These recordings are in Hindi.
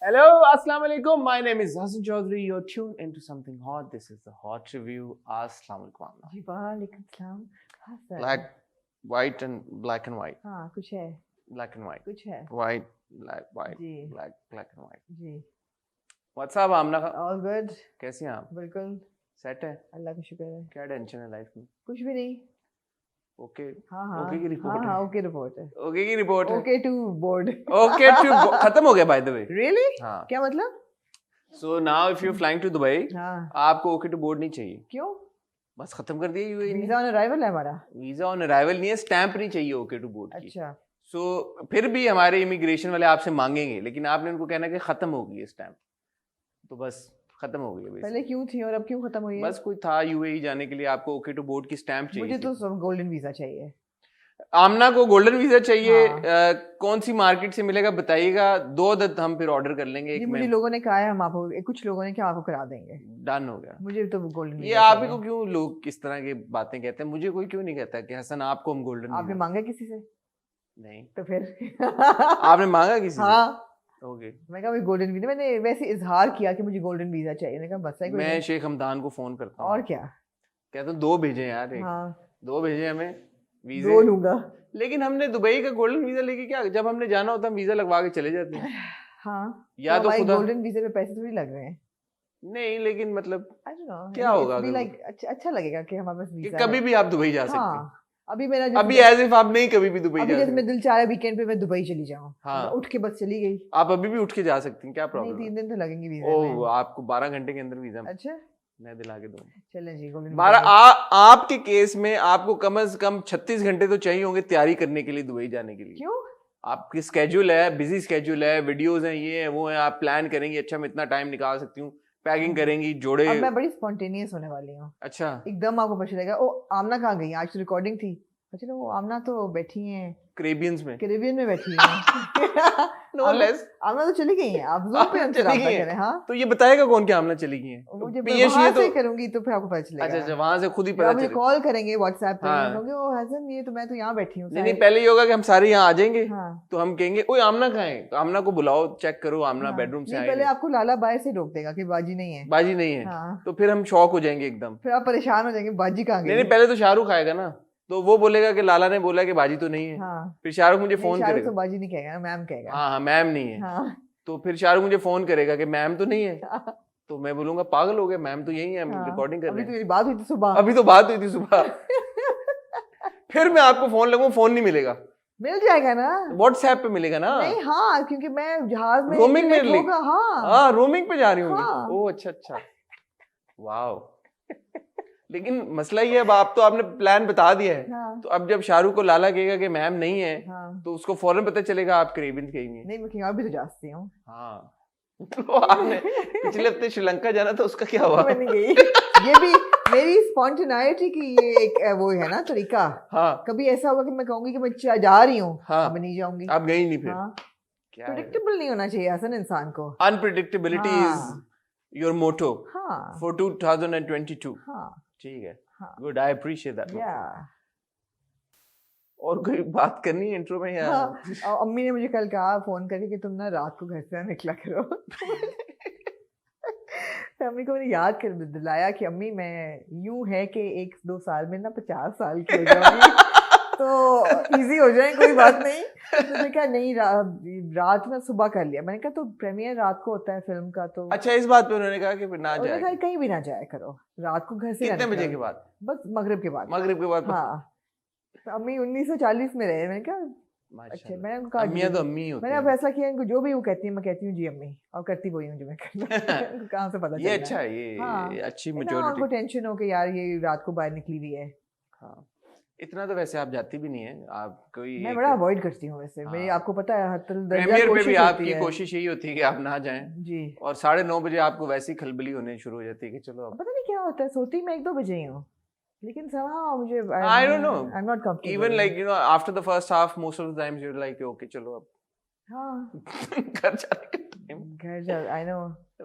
Hello, Assalamu alaikum. My name is Hassan Chaudhary. You're tuned into something hot. This is the Hot Review. Assalamu alaikum. जी वालेकुम सलाम। हाँ sir. Black, white and black and white. हाँ कुछ है। Black and white. कुछ है। White, black, white, ji. black and white. Ji. What's up, Amna? All good। कैसी हैं आप? बिल्कुल। सेट है? अल्लाह का शुक्र है। क्या टेंशन है लाइफ में? कुछ भी नहीं। ओके। हाँ हाँ। ओके की रिपोर्ट हाँ है। ओके रिपोर्ट है। ओके की रिपोर्ट है। Okay to board. ओके टू खत्म हो गया बाय द वे। Really? हाँ। क्या मतलब? So now if you're flying to Dubai, हाँ। आपको ओके टू बोर्ड नहीं चाहिए। क्यों? बस खत्म कर दिया यूएई ने। वीजा ऑन अराइवल है हमारा। वीजा ऑन अराइवल नहीं है, स्टैंप नहीं चाहिए ओके टू बोर्ड की। अच्छा। सो फिर भी हमारे इमिग्रेशन वाले आपसे मांगेंगे, लेकिन आपने उनको कहना कि खत्म हो गई है स्टैंप, तो बस खत्म हो गई है। पहले क्यों थी और अब क्यों खत्म हुई है? बस कोई था यूएई जाने के लिए, आपको ओके टू बोर्ड की स्टैंप चाहिए। मुझे तो गोल्डन वीजा चाहिए। आमना को गोल्डन वीजा चाहिए। हाँ। कौन सी मार्केट से मिलेगा बताइएगा, 2 अदद हम फिर ऑर्डर कर लेंगे। जी मुझे लोगों ने कहा है हम आपको, कुछ लोगों ने क्या आपको करा देंगे। डन हो गया। मुझे तो गोल्डन ये वीजा आप ही चाहिए। को क्यों लोग किस तरह की बातें कहते हैं? मुझे कोई क्यों नहीं कहता कि हसन आपको हम गोल्डन आपने मांगा किसी से? नहीं। तो फिर आपने मांगा किसी से? हाँ। ओके। मैं कहा गोल्डन वीजा, मैंने वैसे इजहार किया कि मुझे गोल्डन वीजा चाहिए। मैंने कहा बस है। मैं शेख हमदान को फोन करता हूँ। और क्या कहता हूँ 2 भेजे यार। हाँ 2 भेजे हमें वीजे। 2 लूंगा। लेकिन हमने दुबई का गोल्डन वीजा लेके क्या, जब हमने जाना होता हम वीजा लगवा के चले जाते हैं। हाँ या तो खुदा गोल्डन वीजे पे पैसे थोड़ी लग रहे हैं। नहीं, लेकिन मतलब I don't know, क्या होगा अगर like, अच्छा लगेगा कि हमारे पास कि वीजा कभी है। भी आप दुबई जा सकते हैं। हाँ अभी मेरा अभी एज इफ आप नहीं कभी भी दुबई जा जैसे सकते। मैं दिल चाह रहा है वीकेंड पे मैं दुबई चली जाऊँ। हाँ। उठ के बस चली गई। आप अभी भी उठ के जा सकती हैं, क्या नहीं प्रॉब्लम 3 दिन तो लगेंगे वीजा है? में। ओह, आपको 12 घंटे के अंदर वीजा अच्छा मैं दिला के दूंगा। चलें जी गोल्डन 12 आपके केस में आपको कम से कम 36 घंटे तो चाहिए होंगे तैयारी करने के लिए दुबई जाने के लिए। क्यों? आपकी स्केड्यूल है, बिजी स्केड्यूल है, वीडियोस हैं, ये है वो है, आप प्लान करेंगी अच्छा मैं इतना टाइम निकाल सकती हूँ, पैकिंग करेंगी, जोड़े। अब मैं बड़ी स्पॉन्टेनियस होने वाली हूँ। अच्छा एकदम आपको पता चलेगा। ओ आमना कहाँ गई? आज तो रिकॉर्डिंग थी। अच्छा वो आमना तो बैठी हैं कैरेबियन में बैठी हैं। No less. आमना तो चली गई हैं। आप ज़ूम पे उनसे रब्ता करें। हाँ तो ये बताएगा कौन क्या आमना चली गई है? मुझे पीएश वहाँ तो से करूंगी तो फिर आपको पता चलेगा। अच्छा वहां से खुद ही पता आप मुझे चलेगा। कॉल करेंगे व्हाट्सएप पे। हाँ। कहोगे ओ हसन ये तो मैं तो यहाँ बैठी हूँ। नहीं पहले ये होगा कि हम सारे यहाँ आ जाएंगे। हाँ। तो हम कहेंगे ओए आमना कहाँ है, तो आमना को बुलाओ, चेक करो आमना हाँ। बेडरूम से आई पहले है। आपको लाला बाहर से रोक देगा कि बाजी नहीं है। बाजी नहीं है। हाँ। तो फिर हम शौक हो जाएंगे एकदम। फिर आप परेशान हो जाएंगे बाजी कहाँ गई। नहीं पहले तो शाहरुख आएगा ना, तो वो बोलेगा कि लाला ने बोला कि बाजी तो नहीं है। हाँ। फिर शाहरुख मुझे फोन शाहरुख करेगा। तो बाजी नहीं कहेगा ना, मैम कहेगा। हाँ मैम नहीं है। हाँ। तो फिर शाहरुख मुझे फोन करेगा कि मैम तो नहीं है। तो मैं बोलूंगा पागल हो गए, मैम तो यही है, हम रिकॉर्डिंग कर रहे अभी तो हैं। मेरी बात हुई थी सुबह। अभी तो बात हुई थी सुबह। फिर मैं आपको फोन लगूंगा, फोन नहीं मिलेगा। मिल जाएगा ना, व्हाट्सएप पे मिलेगा ना। नहीं हाँ क्योंकि मैं जहाज में रोमिंग में होगा। हाँ हाँ रोमिंग पे जा रही हूँ। हाँ। ओह अच्छा वाह। लेकिन मसला ये है, अब आप तो आपने प्लान बता दिया है। हाँ। तो अब जब शाहरुख को लाला कहेगा कि मैम नहीं है, हाँ। तो उसको फौरन पता चलेगा आप कैरेबियन कहेंगे। नहीं मैं यहाँ भी तो जा सकती हूँ। हाँ। तो आपने पिछले हफ्ते श्रीलंका जाना था, उसका क्या हुआ? मैं नहीं गई। ये भी मेरी स्पॉन्टेनिटी की ये एक वो है ना तरीका। हाँ। कभी ऐसा होगा कि मैं कहूंगी कि मैं जा रही हूँ। हाँ। अब नहीं जाऊंगी। आप गई नहीं फिर। हाँ। क्या प्रेडिक्टेबल नहीं होना चाहिए हसन इंसान को। अनप्रेडिक्टेबिलिटी इज योर मोटो हाँ फॉर 2022। हाँ ठीक है। हाँ गुड, आई अप्रिशिएट दैट। या और कोई बात करनी है इंट्रो में या? हाँ। और अम्मी ने मुझे कल कहा फोन करके कि तुम ना रात को घर से ना निकला करो। तो अम्मी को मैंने याद कर दिलाया कि अम्मी मैं यूं है कि 1-2 साल में ना 50 साल की हो जाऊंगी। तो इजी हो जाए, कोई बात नहीं। तो मैंने कहा नहीं रात में सुबह कर लिया। मैंने कहा तो प्रीमियर रात को होता है फिल्म का। तो अच्छा इस बात पे उन्होंने कहा कि ना उन्होंने जाए। कहा कहीं भी ना जाया करो रात को घर से। कितने बजे के बाद? बस मगरिब के बाद। मगरिब के बाद? हाँ। तो अम्मी 1940 में रहे। मैंने कहा अच्छा मैं उनको अम्मियां तो अम्मी होती मैंने हैं। फैसला किया इनको जो भी वो कहती है मैं कहती हूँ जी अम्मी, और करती वही हूँ जो मैं करती। कहाँ से पता ये चलना अच्छा है, ये हाँ। अच्छी ना मैच्योरिटी। उनको टेंशन हो कि यार ये रात को बाहर निकली हुई है। हाँ इतना तो वैसे आप जाती भी नहीं है, आप कोई मैं बड़ा अवॉइड करती हूँ वैसे। हाँ। मेरी आपको पता है प्रीमियर पे भी आपकी कोशिश यही होती है कि आप ना जाएं जी। और 9:30 बजे आपको वैसी खलबली होने शुरू हो जाती है कि चलो अब पता नहीं क्या होता है, सोती मैं 1-2 बजे ही हूँ, लेकिन somehow मुझे I don't know. I'm not comfortable. Even like you know after the first half most of the times you're like okay चलो अब हाँ घर जाने का टाइम। घर जा I know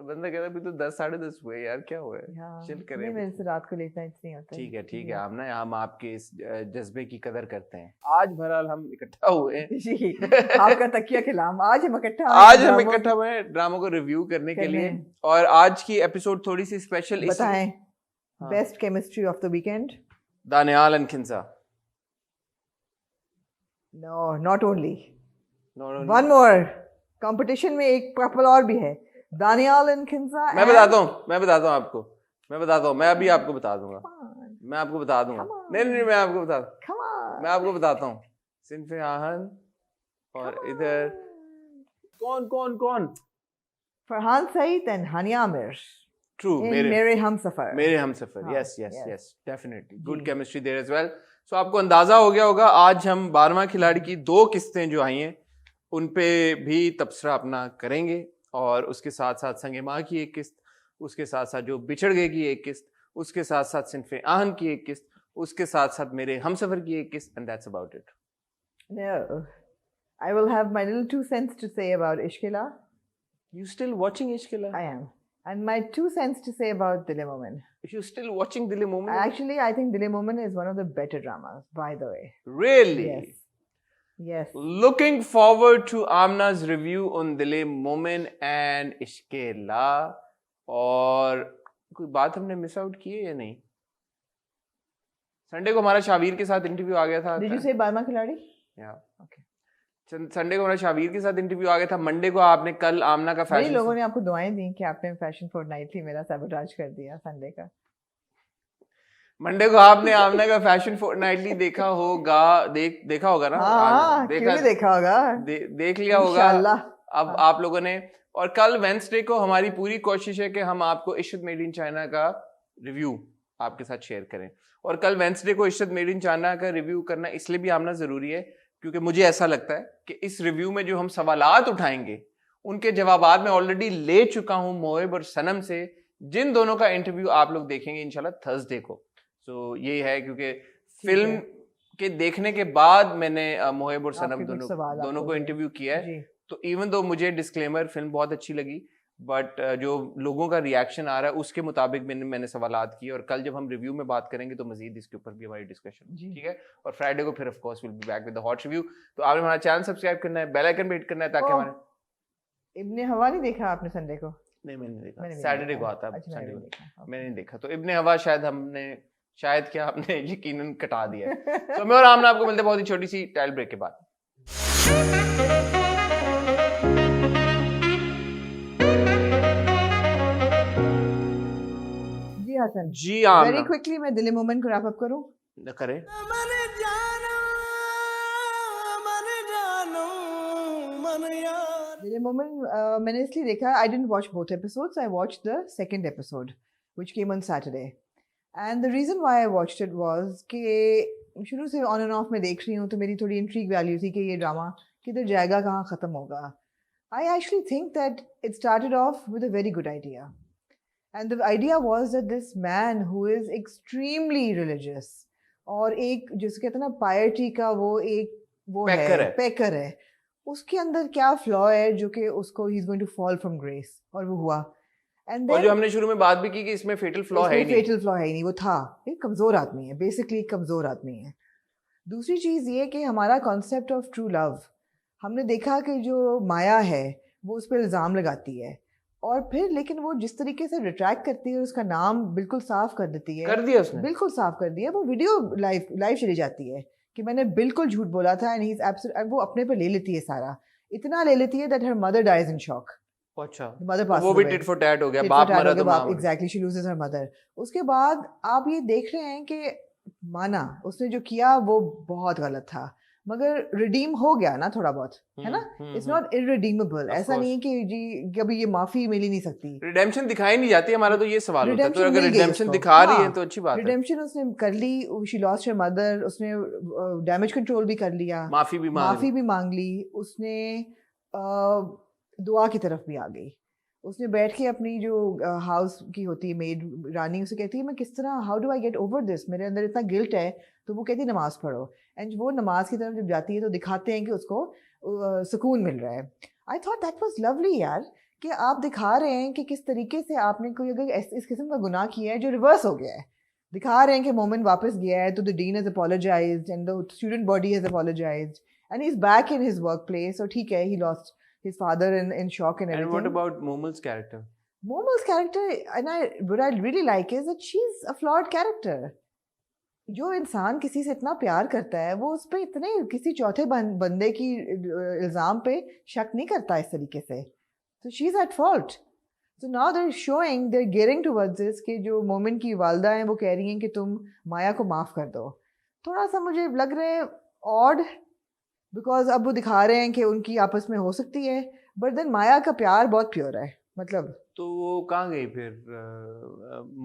बंदा कहता है अभी तो 10 साढ़े 10 हुए यार, क्या हुआ है, चिल करें नहीं अभी। मेरे से रात को लेट नाइट्स नहीं होता ठीक है ठीक है, या। हम ना हम आपके इस जज्बे की कदर करते हैं। आज बहरहाल हम इकट्ठा हुए हैं जी आपका तकिया खिलाम, आज हम इकट्ठा हुए आज हम ड्रामों इकट्ठा हुए हैं ड्रामों को रिव्यू करने के करने। लिए। और आज की एपिसोड थोड़ी सी स्पेशल इस बताएं हाँ। Best chemistry of the weekend. Danyal and Kinza. No not only, No, no, one more, competition में एक कपल और भी है, दानियाल एंड खिंसा। मैं बताता हूँ आपको, मैं अभी आपको बता दूंगा, मैं आपको बता दूंगा। नहीं मैं आपको बताता हूँ। सिनफे आहन और इधर कौन फरहान सईद एंड हानिया आमिर। ट्रू, मेरे हमसफर। हाँ, yes, यस डेफिनेटली गुड जी। Chemistry there as well. So आपको अंदाजा हो गया होगा आज हम 12वां खिलाड़ी की 2 किस्तें जो आई हैं उन पे भी तबसरा अपना करेंगे, और उसके साथ साथ संगे माँ की एक किस्त, उसके साथ साथ जो बिछड़ गए की एक किस्त, उसके साथ साथ सिनफे आहन की एक किस्त, उसके साथ साथ मेरे हमसफर की एक किस्त, and that's about it. No, I will have my little 2 cents to say about Ishkila. You still watching Ishkila? I am. And my 2 cents to say about Dil e Momin. You still watching Dil e Momin? Actually, I think Dil e Momin is one of the better dramas, by the way. Really? Yes. Looking forward to Amna's review on Dil e Momin and Ishkila. और कोई बात हमने मिस आउट की है या नहीं? संडे को हमारा शावीर के साथ इंटरव्यू आ गया था। Did you say 12वां खिलाड़ी? Yeah. Okay. संडे को हमारा शावीर के साथ इंटरव्यू आ गया था। मंडे को आपने कल आमना का कई फैशन, लोगों ने आपको दुआएं दी कि आपने फैशन फोर्टनाइटली मेरा सबोटाज कर दिया संडे का। मंडे को आपने आमना का फैशन फोर्टनाइटली देखा होगा, देखा होगा ना? हाँ, क्यों नहीं देखा होगा? देख लिया होगा इंशाल्लाह। अब आप लोगों ने। और कल वेडनेसडे को हमारी पूरी कोशिश है कि हम आपको इश्रत मेड इन चाइना का रिव्यू आपके साथ शेयर करें। और कल वेडनेसडे को इश्रत मेड इन चाइना का रिव्यू करना इसलिए भी आमना जरूरी है क्योंकि मुझे ऐसा लगता है कि इस रिव्यू में जो हम सवालात उठाएंगे उनके जवाबात मैं ऑलरेडी ले चुका हूं मोहिब और सनम से, जिन दोनों का इंटरव्यू आप लोग देखेंगे इंशाल्लाह थर्सडे को। सो ये है क्योंकि फिल्म के देखने के बाद मैंने मोहिब और सनम दोनों को इंटरव्यू किया है। तो इवन दो मुझे डिस्क्लेमर फिल्म बहुत अच्छी लगी, बट जो लोगों का रिएक्शन आ रहा है उसके मुताबिक मैंने सवालात किए। और कल जब हम रिव्यू में बात करेंगे तो मजीद इसके ऊपर भी हमारी डिस्कशन, ठीक है। और फ्राइडे को फिर of course will be back with the hot review. तो आपने हमारा चैनल सब्सक्राइब करना है, बेल आइकन पे हिट करना है ताकि हमारे इब्ने हवा नहीं देखा आपने संडे को? नहीं मैंने देखा, सैटरडे को आता है, संडे को देखा मैंने नहीं देखा। तो इब्ने हवा शायद क्या आपने यकीनन कटा दिया। तो मैं और आमना आपको मिलते बहुत ही छोटी सी टाइल ब्रेक के बाद। हसन जी आमना, वेरी क्विकली मैं दिल ए मोमेंट को रैप अप करूं? करें। दिल ए मोमेंट मैंने इसलिए देखा, I didn't watch both episodes, I watched the second episode which came on Saturday. And the reason why I watched it was कि शुरू से ऑन एंड ऑफ में देख रही हूँ तो मेरी थोड़ी इंट्रीग वैल्यू थी कि ये ड्रामा किधर जाएगा, कहाँ ख़त्म होगा। I actually think that it started off with a very good idea, and the idea was that this man who is extremely religious और एक जिसे कहते हैं ना piety का वो पैकर है, उसके अंदर क्या फ्लॉ है जो कि उसको he is going to fall from grace, और वो हुआ। And और जो हमने शुरू में बात भी की कि इसमें फेटल फ्लॉ है ही नहीं, फेटल फ्लॉ है ही नहीं, वो था एक कमजोर आदमी है, बेसिकली कमजोर आदमी है। दूसरी चीज ये कि हमारा कॉन्सेप्ट ऑफ ट्रू लव, हमने देखा कि जो माया है वो उस पर इल्ज़ाम लगाती है और फिर लेकिन वो जिस तरीके से रिट्रैक्ट करती है, उसका नाम बिल्कुल साफ कर देती है, कर दिया उसने, बिल्कुल साफ कर दिया। वो वीडियो लाइव चली जाती है कि मैंने बिल्कुल झूठ बोला था, एंड ही इज एब्सोल्यूट, वो अपने पे ले लेती है सारा, इतना ले लेती है that her mother dies in shock. अच्छा, मदर वो भी टिट फॉर टैट हो गया, बाप मरा तो मां, exactly, she loses her mother. उसके बाद आप ये देख रहे हैं कि माना उसने जो किया वो बहुत गलत था, मगर रिडीम हो गया ना थोड़ा बहुत, है ना। इट्स नॉट इररिडीमेबल, ऐसा नहीं है कि जी कभी ये माफी मिल ही नहीं सकती। रिडेम्पशन दिखाई नहीं जाती, हमारा तो ये सवाल होता है। तो अगर रिडेम्पशन दिखा रही है तो अच्छी बात है। रिडेम्पशन उसने कर ली, शी लॉस्ट हर मदर, उसने डैमेज कंट्रोल भी कर लिया, माफी भी मांग ली, उसने दुआ की तरफ भी आ गई। उसने बैठ के अपनी जो हाउस की होती है मेड रानी, उसे कहती है मैं किस तरह, how do I get over this, मेरे अंदर इतना गिल्ट है। तो वो कहती है नमाज पढ़ो, एंड वो नमाज की तरफ जब जाती है तो दिखाते हैं कि उसको सुकून मिल रहा है। I thought that was lovely यार, कि आप दिखा रहे हैं कि किस तरीके से आपने कोई अगर इस किस्म का गुनाह किया है जो रिवर्स हो गया है, दिखा रहे हैं कि मोमेंट वापस गया है तो the dean has apologised and the student body has apologised and he is back in his work place, और ठीक है he lost his father in shock and And what everything. about Momal's character? Momal's character, and what I really like is that she's a flawed character. जो इंसान किसी से इतना प्यार करता है वो उस पर इतने किसी चौथे बंदे की इल्ज़ाम पे शक नहीं करता इस तरीके से. So she's at fault. So now they're gearing towards this कि जो मोमिन की वालदा हैं वो कह रही हैं कि तुम माया को माफ़ कर दो. थोड़ा सा मुझे लग रहा है ऑड, बिकॉज अब वो दिखा रहे हैं कि उनकी आपस में हो सकती है, बट देन माया का प्यार बहुत प्योर है. मतलब तो वो कहाँ गई फिर?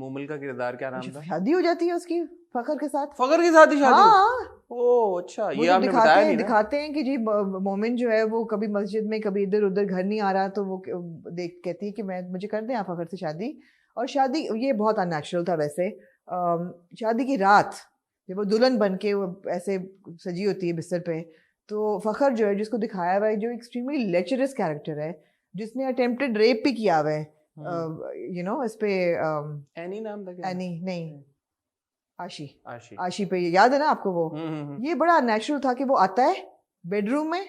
मोमल का किरदार क्या नाम था? शादी हो जाती है उसकी फखर के साथ. फखर के साथ ही शादी? हाँ. ओह अच्छा, वो ये आपने बताया नहीं ना. दिखाते हैं कि जी मोमिन जो है वो कभी मस्जिद में कभी इधर उधर घर नहीं आ रहा, तो वो कहती है कि मुझे कर दें आप फखर से शादी. और शादी ये बहुत अननेचुरल था वैसे. शादी की रात जब वो दुल्हन बन के वो ऐसे सजी होती है बिस्तर पे, तो फखर जो है जिसको दिखाया हुआ है जो एक्सट्रीमली लेचरस कैरेक्टर है, जिसने अटेम्प्टेड रेप भी किया हुआ है, यू नो इस पे एनी नाम था क्या? एनी नहीं, आशी आशी पे, याद है ना आपको वो? ये बड़ा नेचुरल था कि वो आता है बेडरूम में,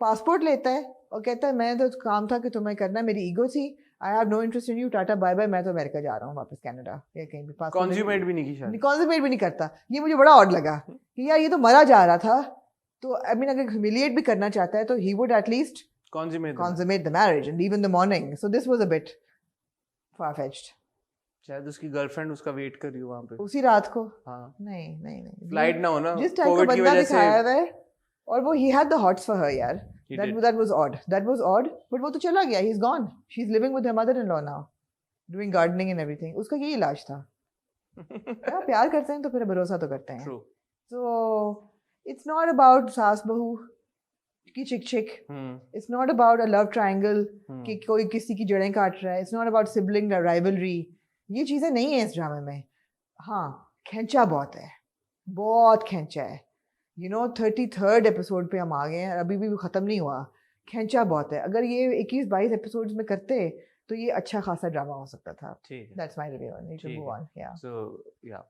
पासपोर्ट लेता है और कहता है मैं तो काम था कि तुम्हें करना, मेरी ईगो थी, I have no interest in you, tata bye bye, मैं तो अमेरिका जा रहा हूँ वापस, कनाडा या कहीं भी. कॉन्ज्यूमेट भी नहीं की शादी. कॉन्ज्यूमेट भी नहीं करता. ये मुझे बड़ा ऑड लगा कि यार ये तो मरा जा रहा था, तो आई मीन अगर ह्यूमिलिएट भी करना चाहता है तो he would at least consummate the marriage and leave in the morning. So this was a bit far-fetched. शायद उसकी गर्लफ्रेंड उसका वेट कर रही हो वहाँ पे उसी रात को. हाँ. नहीं फ्लाइट ना हो ना, जिस टाइप का बंदा दिखाया हुआ है, और वो he had the hots for her यार. That was odd. But वो तो चला गया. He's gone. She's living with her mother-in-law now, doing gardening and everything. उसका यही इलाज था. यार प्यार करते हैं तो फिर भरोसा तो करते हैं. True. So it's not about सास बहू की चिक. It's not about a love triangle कि कोई किसी की जड़ें काट रहा है. It's not about sibling rivalry. ये चीज़ें नहीं है इस ड्रामे में. हाँ, खींचा बहुत है, बहुत खींचा है. You know 33rd एपिसोड पे हम आ गए हैं, अभी भी ख़त्म नहीं हुआ. खींचा बहुत है. अगर ये 21-22 एपिसोड्स में करते तो ये अच्छा खासा ड्रामा हो सकता था. ठीक है. That's my review. Need to move on. Yeah. So yeah,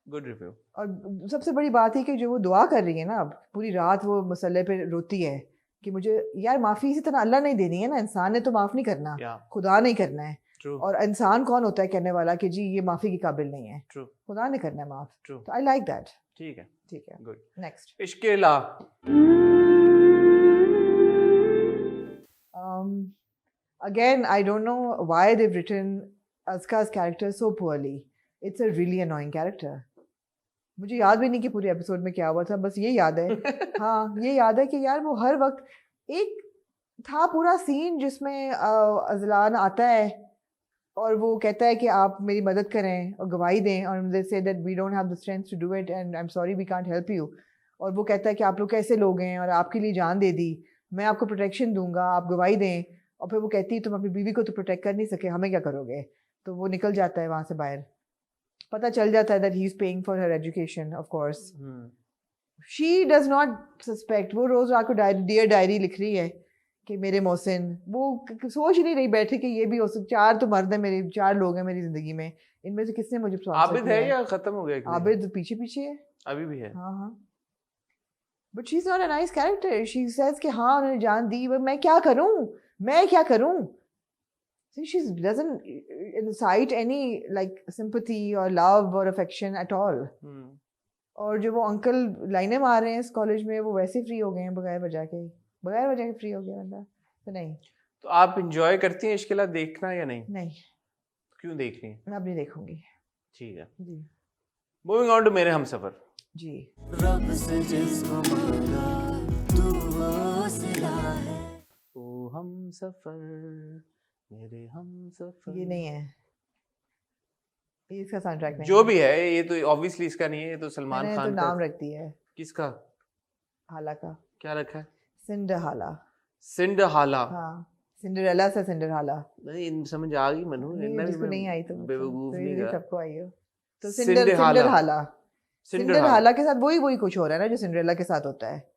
good review. और सबसे बड़ी बात है कि जो वो दुआ कर रही है ना, अब पूरी रात वो मसले पे रोती है कि मुझे यार माफ़ी इसी तरह अल्लाह नहीं देनी है ना, इंसान ने तो माफ़ नहीं करना. खुदा नहीं करना है. True. और इंसान कौन होता है कहने वाला कि जी ये माफ़ी के काबिल नहीं है. True. खुदा ने करना है माफ़. True. तो आई लाइक दैट. ठीक है. Good. Next. Ishqe La. Again, I don't know why they've written Azka's character so poorly. It's a really annoying character. मुझे याद भी नहीं कि पूरे एपिसोड में क्या हुआ था, बस ये याद है. हाँ, ये याद है कि यार वो हर वक्त एक था पूरा सीन जिसमें अज़लान आता है और वो कहता है कि आप मेरी मदद करें और गवाही दें, और they say that we don't have the strength to do it and I'm sorry we can't help you. और वो कहता है कि आप लोग कैसे लोग हैं और आपके लिए जान दे दी, मैं आपको प्रोटेक्शन दूंगा, आप गवाही दें. और फिर वो कहती है तुम अपनी बीवी को तो प्रोटेक्ट कर नहीं सके, हमें क्या करोगे. तो वो निकल जाता है वहाँ से बाहर. पता चल जाता है that he is paying for her education, of course. She does not suspect. वो रोज रात को डियर डायरी लिख रही है कि मेरे मोहसिन, वो सोच नहीं रही बैठे कि ये भी हो सकता. 4 तो मर्द है मेरे, 4 लोग हैं मेरी जिंदगी में, इनमें से किसने मुझे आबिद है या खत्म हो गया? आबिद पीछे है, अभी भी है. हाँ. But she is not a nice character. She says कि हाँ उन्होंने जान दी, मैं क्या करूं. See, she doesn't incite any like sympathy or love or affection at all. और जो वो अंकल लाइनें मार रहे हैं इस कॉलेज में, वो वैसे फ्री हो गए हैं बगैर वजह के फ्री हो गया बंदा. तो नहीं. तो आप इंजॉय करती हैं इश्क़े ला देखना या नहीं? नहीं. क्यों देख रही हैं? मैं अब नहीं देखूंगी. ठीक है जी. मूविंग ऑन टू मेरे हमसफर. जी. रब से जिसको मांगा तू हौसला है. ओ हमसफर मेरे हमसफर. ये नहीं है, ये इसका साउंडट्रैक नहीं. जो भी है ये तो ऑब्वियसली इसका नहीं है, ये तो सलमान खान तो नाम रख दिया है. किसका? हाला का. क्या रखा है? सिंडरहाला. हाँ, सिंडरेला से सिंडरहाला. नहीं समझ आ गई मनु, जिसको नहीं आई तो बेवकूफ नहीं है, सबको आई हो. तो सिंडरहाला के साथ वही कुछ हो रहा है ना जो सिंडरेला के साथ होता है.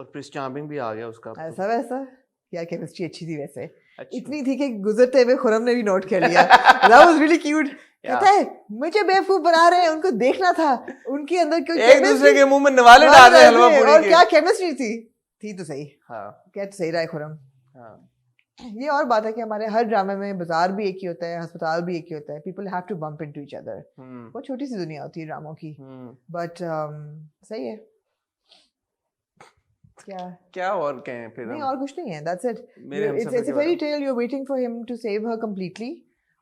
और प्रिंस चार्मिंग भी आ गया उसका. ऐसा वैसा यार केमिस्ट्री अच्छी थी वैसे, अच्छी। इतनी थी कि गुजरते हुए खुरम ने भी नोट कर लिया। That was really cute. कहता है मुझे बेवकूफ बना रहे हैं, उनको देखना था उनके अंदर क्यों एक दूसरे के मुंह में नवाले डाल रहे हैं हलवा पूरी और के। क्या केमिस्ट्री थी तो सही। हाँ क्या तो सही रहा है खुरम। हाँ ये और बात है कि हमारे हर ड्रामे में बाजार भी एक ही होता है, अस्पताल भी एक ही होता है, people have to bump into each other. बहुत छोटी सी दुनिया होती है ड्रामों की, बट सही है। क्या और कहें फिर नहीं हम? और कुछ नहीं है, that's it. Mere Humsafar it's a fairy tale, you are waiting for him to save her completely.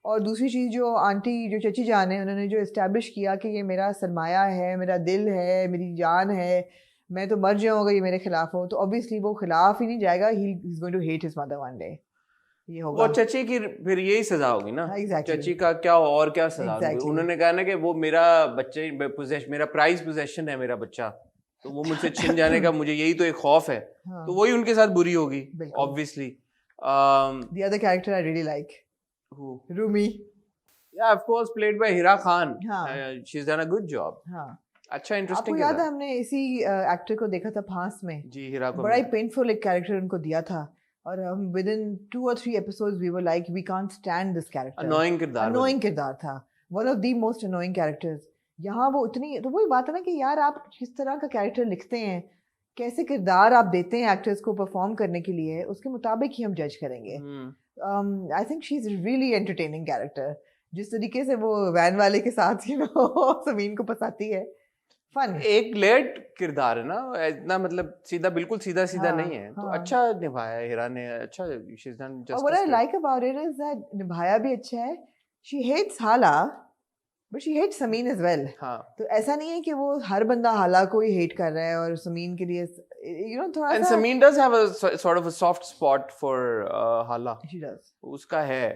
और दूसरी चीज़ जो आंटी जो चची जान है, उन्होंने जो इस्टेब्लिश किया कि ये मेरा सरमाया है, मेरा दिल है, मेरी जान है, मैं तो मर जाऊंगा ये मेरे खिलाफ हो, तो ऑब्वियसली वो खिलाफ ही नहीं जाएगा, he is going to hate his mother one day. ये होगा वो चची की फिर यही सजा होगी ना। Exactly. चची का क्या और क्या सजा होगी? Exactly. उन्होंने कहा ना कि वो मेरा बच्चे मेरा प्राइज पोजेशन है, मेरा बच्चा, तो वो मुझसे छिन जाने का मुझे यही तो एक खौफ है। हाँ, तो वही उनके साथ बुरी होगी बिल्कुल। Obviously. the other character I really like, Rumi. Yeah, of course, played by Hira Khan. हाँ। She's done a good job. हाँ, अच्छा आपको इंटरेस्टिंग याद है हमने इसी एक्टर को देखा था फांस में, जी हीरा को बड़ा ही पेनफुल एक कैरेक्टर उनको दिया था, और हम with in 2 or 3 episodes we were like we can't stand this character. Annoying किरदार अनोइंग किरदार था, one of the most annoying characters. यहाँ वो इतनी, तो वही बात है ना कि यार आप किस तरह का कैरेक्टर लिखते हैं, कैसे किरदार आप देते हैं एक्टर्स को परफॉर्म करने के लिए, उसके मुताबिक ही हम जज करेंगे। I think she is really entertaining character, जिस तरीके से वो वैन वाले के साथ समीन को फंसाती है, फन। एक लेट किरदार है ना, इतना मतलब सीधा बिल्कुल सीधा हाँ, नहीं है, तो हाँ। अच्छा निभाया हीरा ने, अच्छा she's done और justice what I to it. like about it is that निभाया भी अच्छा है। She hates हाला, but she hates Sameen as well. हाँ तो ऐसा नहीं है कि वो हर बंदा हाला को ही हेट कर रहा है और समीन के लिए थोड़ा and सा Samin does have a sort of a soft spot for हाला, she does. उसका है।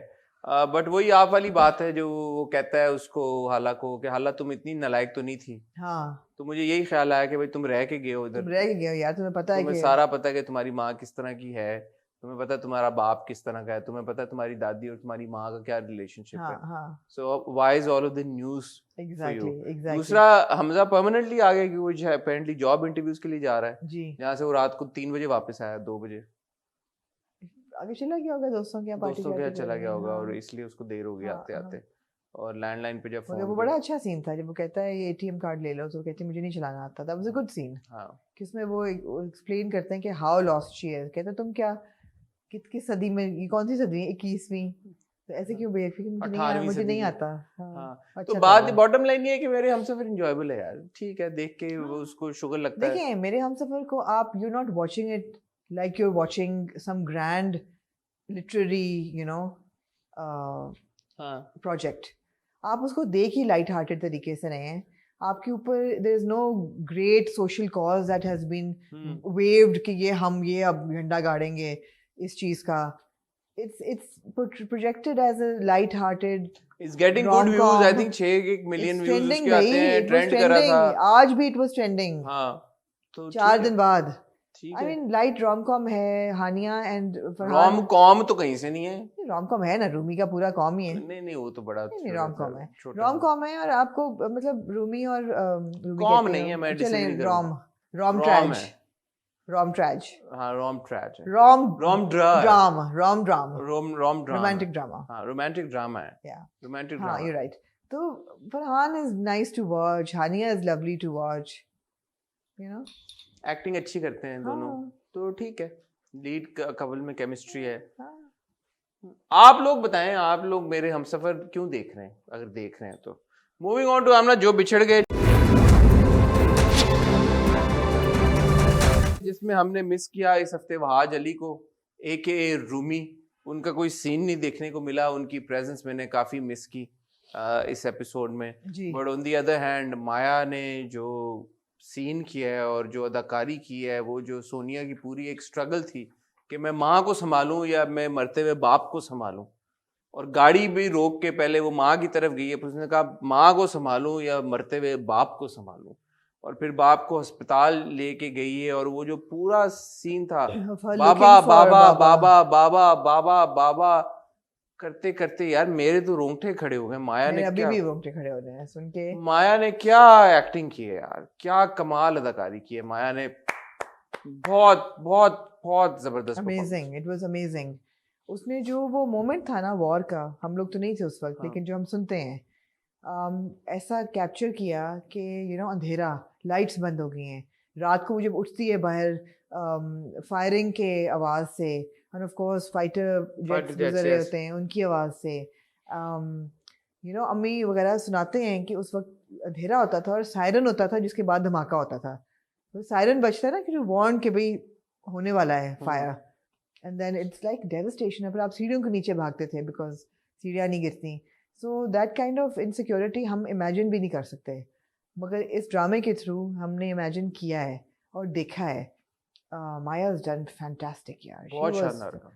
बट वही आप वाली बात है जो वो कहता है उसको हाला को कि हाला तुम इतनी नालायक तो नहीं थी। हाँ, तो मुझे यही ख्याल आया कि भाई तुम रह के गए हो तुम उधर, रह गए हो यार, तुम्हें पता है तुम्हें कि सारा पता है कि तुम्हारी माँ किस तरह की है, तुम्हें पता है तुम्हारा बाप किस तरह का है, तुम्हें पता है तुम्हारी दादी और तुम्हारी माँ का क्या रिलेशनशिप हाँ है। हाँ so why is all of the news? Exactly दूसरा हमजा परमानेंटली आ गया कि वो अपेरेंटली जॉब इंटरव्यूज के लिए जा रहा है, जी, जहाँ से वो रात को 3 बजे वापस आया, 2 बजे आगे चला गया होगा दोस्तों के यहाँ पार्टी दोस्तों के करके चला गया होगा, हाँ। और इसलिए उसको देर हो गई हाँ, आते हाँ। आते। और लैंडलाइन पे जब मगर फोन वो बड़ा अच्छा सीन था जब वो कहता है ये एटीएम कार्ड ले लो, तो वो कहती है मुझे नहीं चलाना आता। That was a good scene, हाँ किसमें वो एक्सप्लेन करते हैं कि हाउ लॉस्ट शी है, कहते हैं तुम क्या किस सदी में, ये कौन सी सदी है, 21वीं, तो ऐसे क्यों बेफिक्र, मुझे 18वीं मुझे नहीं सदी आता। हाँ। हाँ, तो अच्छा बात था वो। बॉटम लाइन ये है कि मेरे हमसफर एंजॉयबल है यार, ठीक है, देख के वो उसको शुगर लगता है। देखिए मेरे हमसफर को आप, you not watching it like you are watching some grand literary हाँ प्रोजेक्ट, आप उसको देख ही लाइट हार्टेड तरीके से रहे हैं। आपके ऊपर there is no great social cause that has been waved कि ये हम ये अब झंडा गाड़ेंगे इस चीज का। it's projected as a light hearted, it's getting good views, I rom-com. Think 6 million it's views trending उसके आते भाई, हैं, it was ट्रेंड कर रहा trending, था। आज भी it was trending, हाँ तो 4 दिन बाद। ठीक I है। mean light rom-com है, हानिया एंड रोम कॉम तो कहीं से नहीं है। rom-com है ना, रूमी का पूरा कॉम ही है। नहीं नहीं वो तो बड़ा नहीं rom-com है, छोटा rom-com है, और आपको मतलब रूमी और रूमी कॉम कहते नहीं है, हो, मैं चलें, disagree करूंगा। rom Rom trage, है। rom trage, हाँ रोम ट्रैज है, rom रोम ड्रा drama, rom drama, rom drama, romantic drama, हाँ रोमांटिक ड्रामा है, yeah, रोमांटिक हाँ ड्रामा। you're right। तो Farhan is nice to watch, Hania is lovely to watch, you know। Acting अच्छी करते हैं दोनों, हाँ, तो ठीक है, लीड कपल में केमिस्ट्री है। हाँ। आप लोग बताएं, आप लोग मेरे हमसफर क्यों देख रहे हैं, अगर देख रहे हैं तो। मूविंग ऑन टू हमने जो बिछड़ गए, जिसमें हमने मिस किया इस हफ्ते वहाज अली को, AKA रूमी। उनका कोई सीन नहीं देखने को मिला, उनकी प्रेजेंस मैंने काफ़ी मिस की इस एपिसोड में। जी, but on the other hand Maya ने जो सीन किया है और जो अदाकारी की है, वो जो सोनिया की पूरी एक स्ट्रगल थी कि मैं माँ को संभालूं या मैं मरते हुए बाप को संभालूं, और गाड़ी भी रोक के पहले वो माँ की तरफ गई है, फिर उसने कहा माँ को संभालूं या मरते हुए बाप को संभालूं, और फिर बाप को अस्पताल लेके गई है। और वो जो पूरा सीन था, बाबा बाबा बाबा बाबा बाबा बाबा करते करते यार मेरे तो रोंगटे खड़े हो गए। माया ने अभी क्या, भी रोंगटे खड़े हो रहे हैं सुन के। माया ने क्या एक्टिंग की है यार, क्या कमाल अदाकारी की है माया ने। बहुत बहुत बहुत जबरदस्त performance। Amazing, it was amazing. उसमें जो वो मोमेंट था ना वॉर का, हम लोग तो नहीं थे उस वक्त, हाँ। लेकिन जो हम सुनते हैं, ऐसा कैप्चर किया कि अंधेरा, लाइट्स बंद हो गई हैं, रात को वो जब उठती है बाहर फायरिंग के आवाज़ से, and of course fighter jets jets, गुजर रहे yes। होते हैं उनकी आवाज़ से, अम्मी वगैरह सुनाते हैं कि उस वक्त अंधेरा होता था और सायरन होता था जिसके बाद धमाका होता था। तो सायरन बजता है ना कि जो वार्न के भाई होने वाला है fire, and then it's like devastation. फिर आप सीढ़ियों के नीचे भागते थे बिकॉज सीढ़ियाँ नहीं गिरती। So that kind of insecurity हम इमेजिन भी नहीं कर सकते, मगर इस ड्रामे के थ्रू हमने इमेजिन किया है और देखा है। माया इज डन फैंटास्टिक यार, बहुत शानदार काम।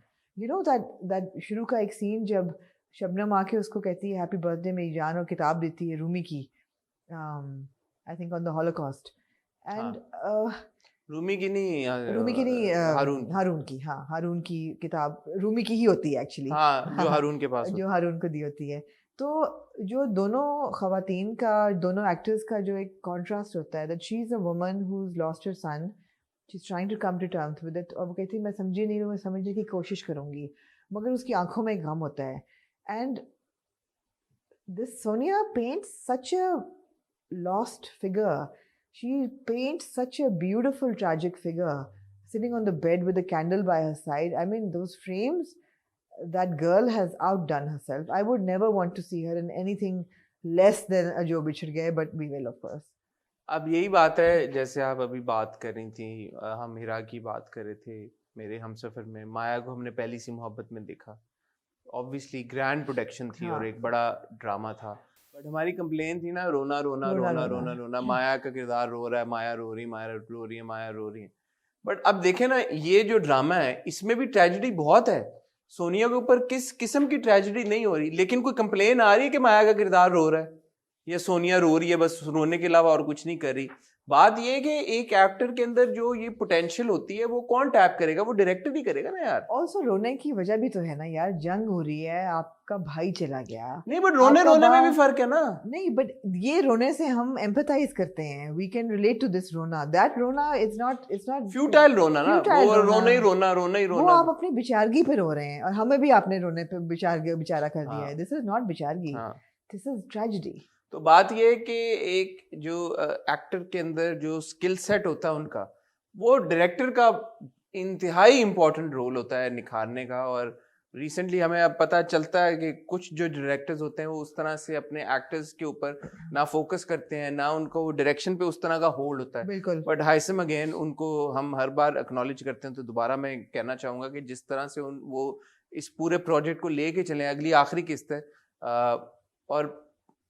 दैट शुरू का एक सीन जब शबनम आके उसको कहती है हैप्पी बर्थडे मेरी जान, और किताब देती है रूमी की, I think on the Holocaust, and Rumi की नहीं, हारून की किताब रूमी की ही होती है एक्चुअली, हाँ, जो हारून के पास जो हारून को दी होती है। तो जो दोनों खवातीन का, दोनों एक्टर्स का जो एक कॉन्ट्रास्ट होता है, that she is a woman who is lost her son, she is trying to come to terms with it, और वो कहती है मैं समझी नहीं हूँ, मैं समझने की कोशिश करूँगी, मगर उसकी आंखों में गम होता है। And this Sonia paints such a lost figure, she paints such a beautiful tragic figure sitting on the bed with a candle by her side. I mean, those frames, that girl has outdone herself. I would never want to see her in anything less than a Jo Bichhad Gaye, but we will, of course. अब यही बात है, जैसे आप अभी बात कर रही थी, हम हिरा की बात कर रहे थे, मेरे हमसफर में माया को हमने पहली सी मोहब्बत में देखा, ऑब्वियसली ग्रैंड प्रोडक्शन थी और एक बड़ा ड्रामा था, बट हमारी कंप्लेन थी ना रोना रोना रोना रोना रोना, माया का किरदार रो रहा है, माया रो रही, माया रो रही है, माया रो रही है। बट अब देखें ना, ये जो ड्रामा है इसमें भी ट्रेजेडी बहुत है। सोनिया के ऊपर किस किस्म की ट्रेजेडी नहीं हो रही, लेकिन कोई कंप्लेन आ रही है कि माया का किरदार रो रहा है या सोनिया रो रही है, बस रोने के अलावा और कुछ नहीं कर रही। बात ये है कि एक एक्टर के अंदर जो ये पोटेंशियल होती है वो कौन टैप करेगा, वो डायरेक्टर ही करेगा ना यार। ऑल्सो रोने की वजह भी तो है ना यार, जंग हो रही है, आपका भाई चला गया। नहीं, बट रोने रोने में भी फर्क है ना। नहीं, बट ये रोने से हम एम्पैथाइज करते हैं, we can relate to this रोना, दैट रोना इट्स नॉट फ्यूटाइल रोना ना, वो रोना ही रोना, रोना ही रोना। वो आप अपनी बेचारगी पे रो रहे हैं, और हमें भी आपने रोने पे बेचारा कर दिया है। दिस इज नॉट बेचारगी, दिस इज ट्रेजेडी। तो बात ये है कि एक जो एक्टर के अंदर जो स्किल सेट होता है उनका, वो डायरेक्टर का इंतहाई इम्पोर्टेंट रोल होता है निखारने का। और रिसेंटली हमें अब पता चलता है कि कुछ जो डायरेक्टर्स होते हैं वो उस तरह से अपने एक्टर्स के ऊपर ना फोकस करते हैं, ना उनको वो डायरेक्शन पे उस तरह का होल्ड होता है। बिल्कुल। बट हाइसम अगेन उनको हम हर बार एक्नॉलेज करते हैं, तो दोबारा मैं कहना चाहूँगा कि जिस तरह से वो इस पूरे प्रोजेक्ट को लेके चले, अगली आखिरी किस्त है और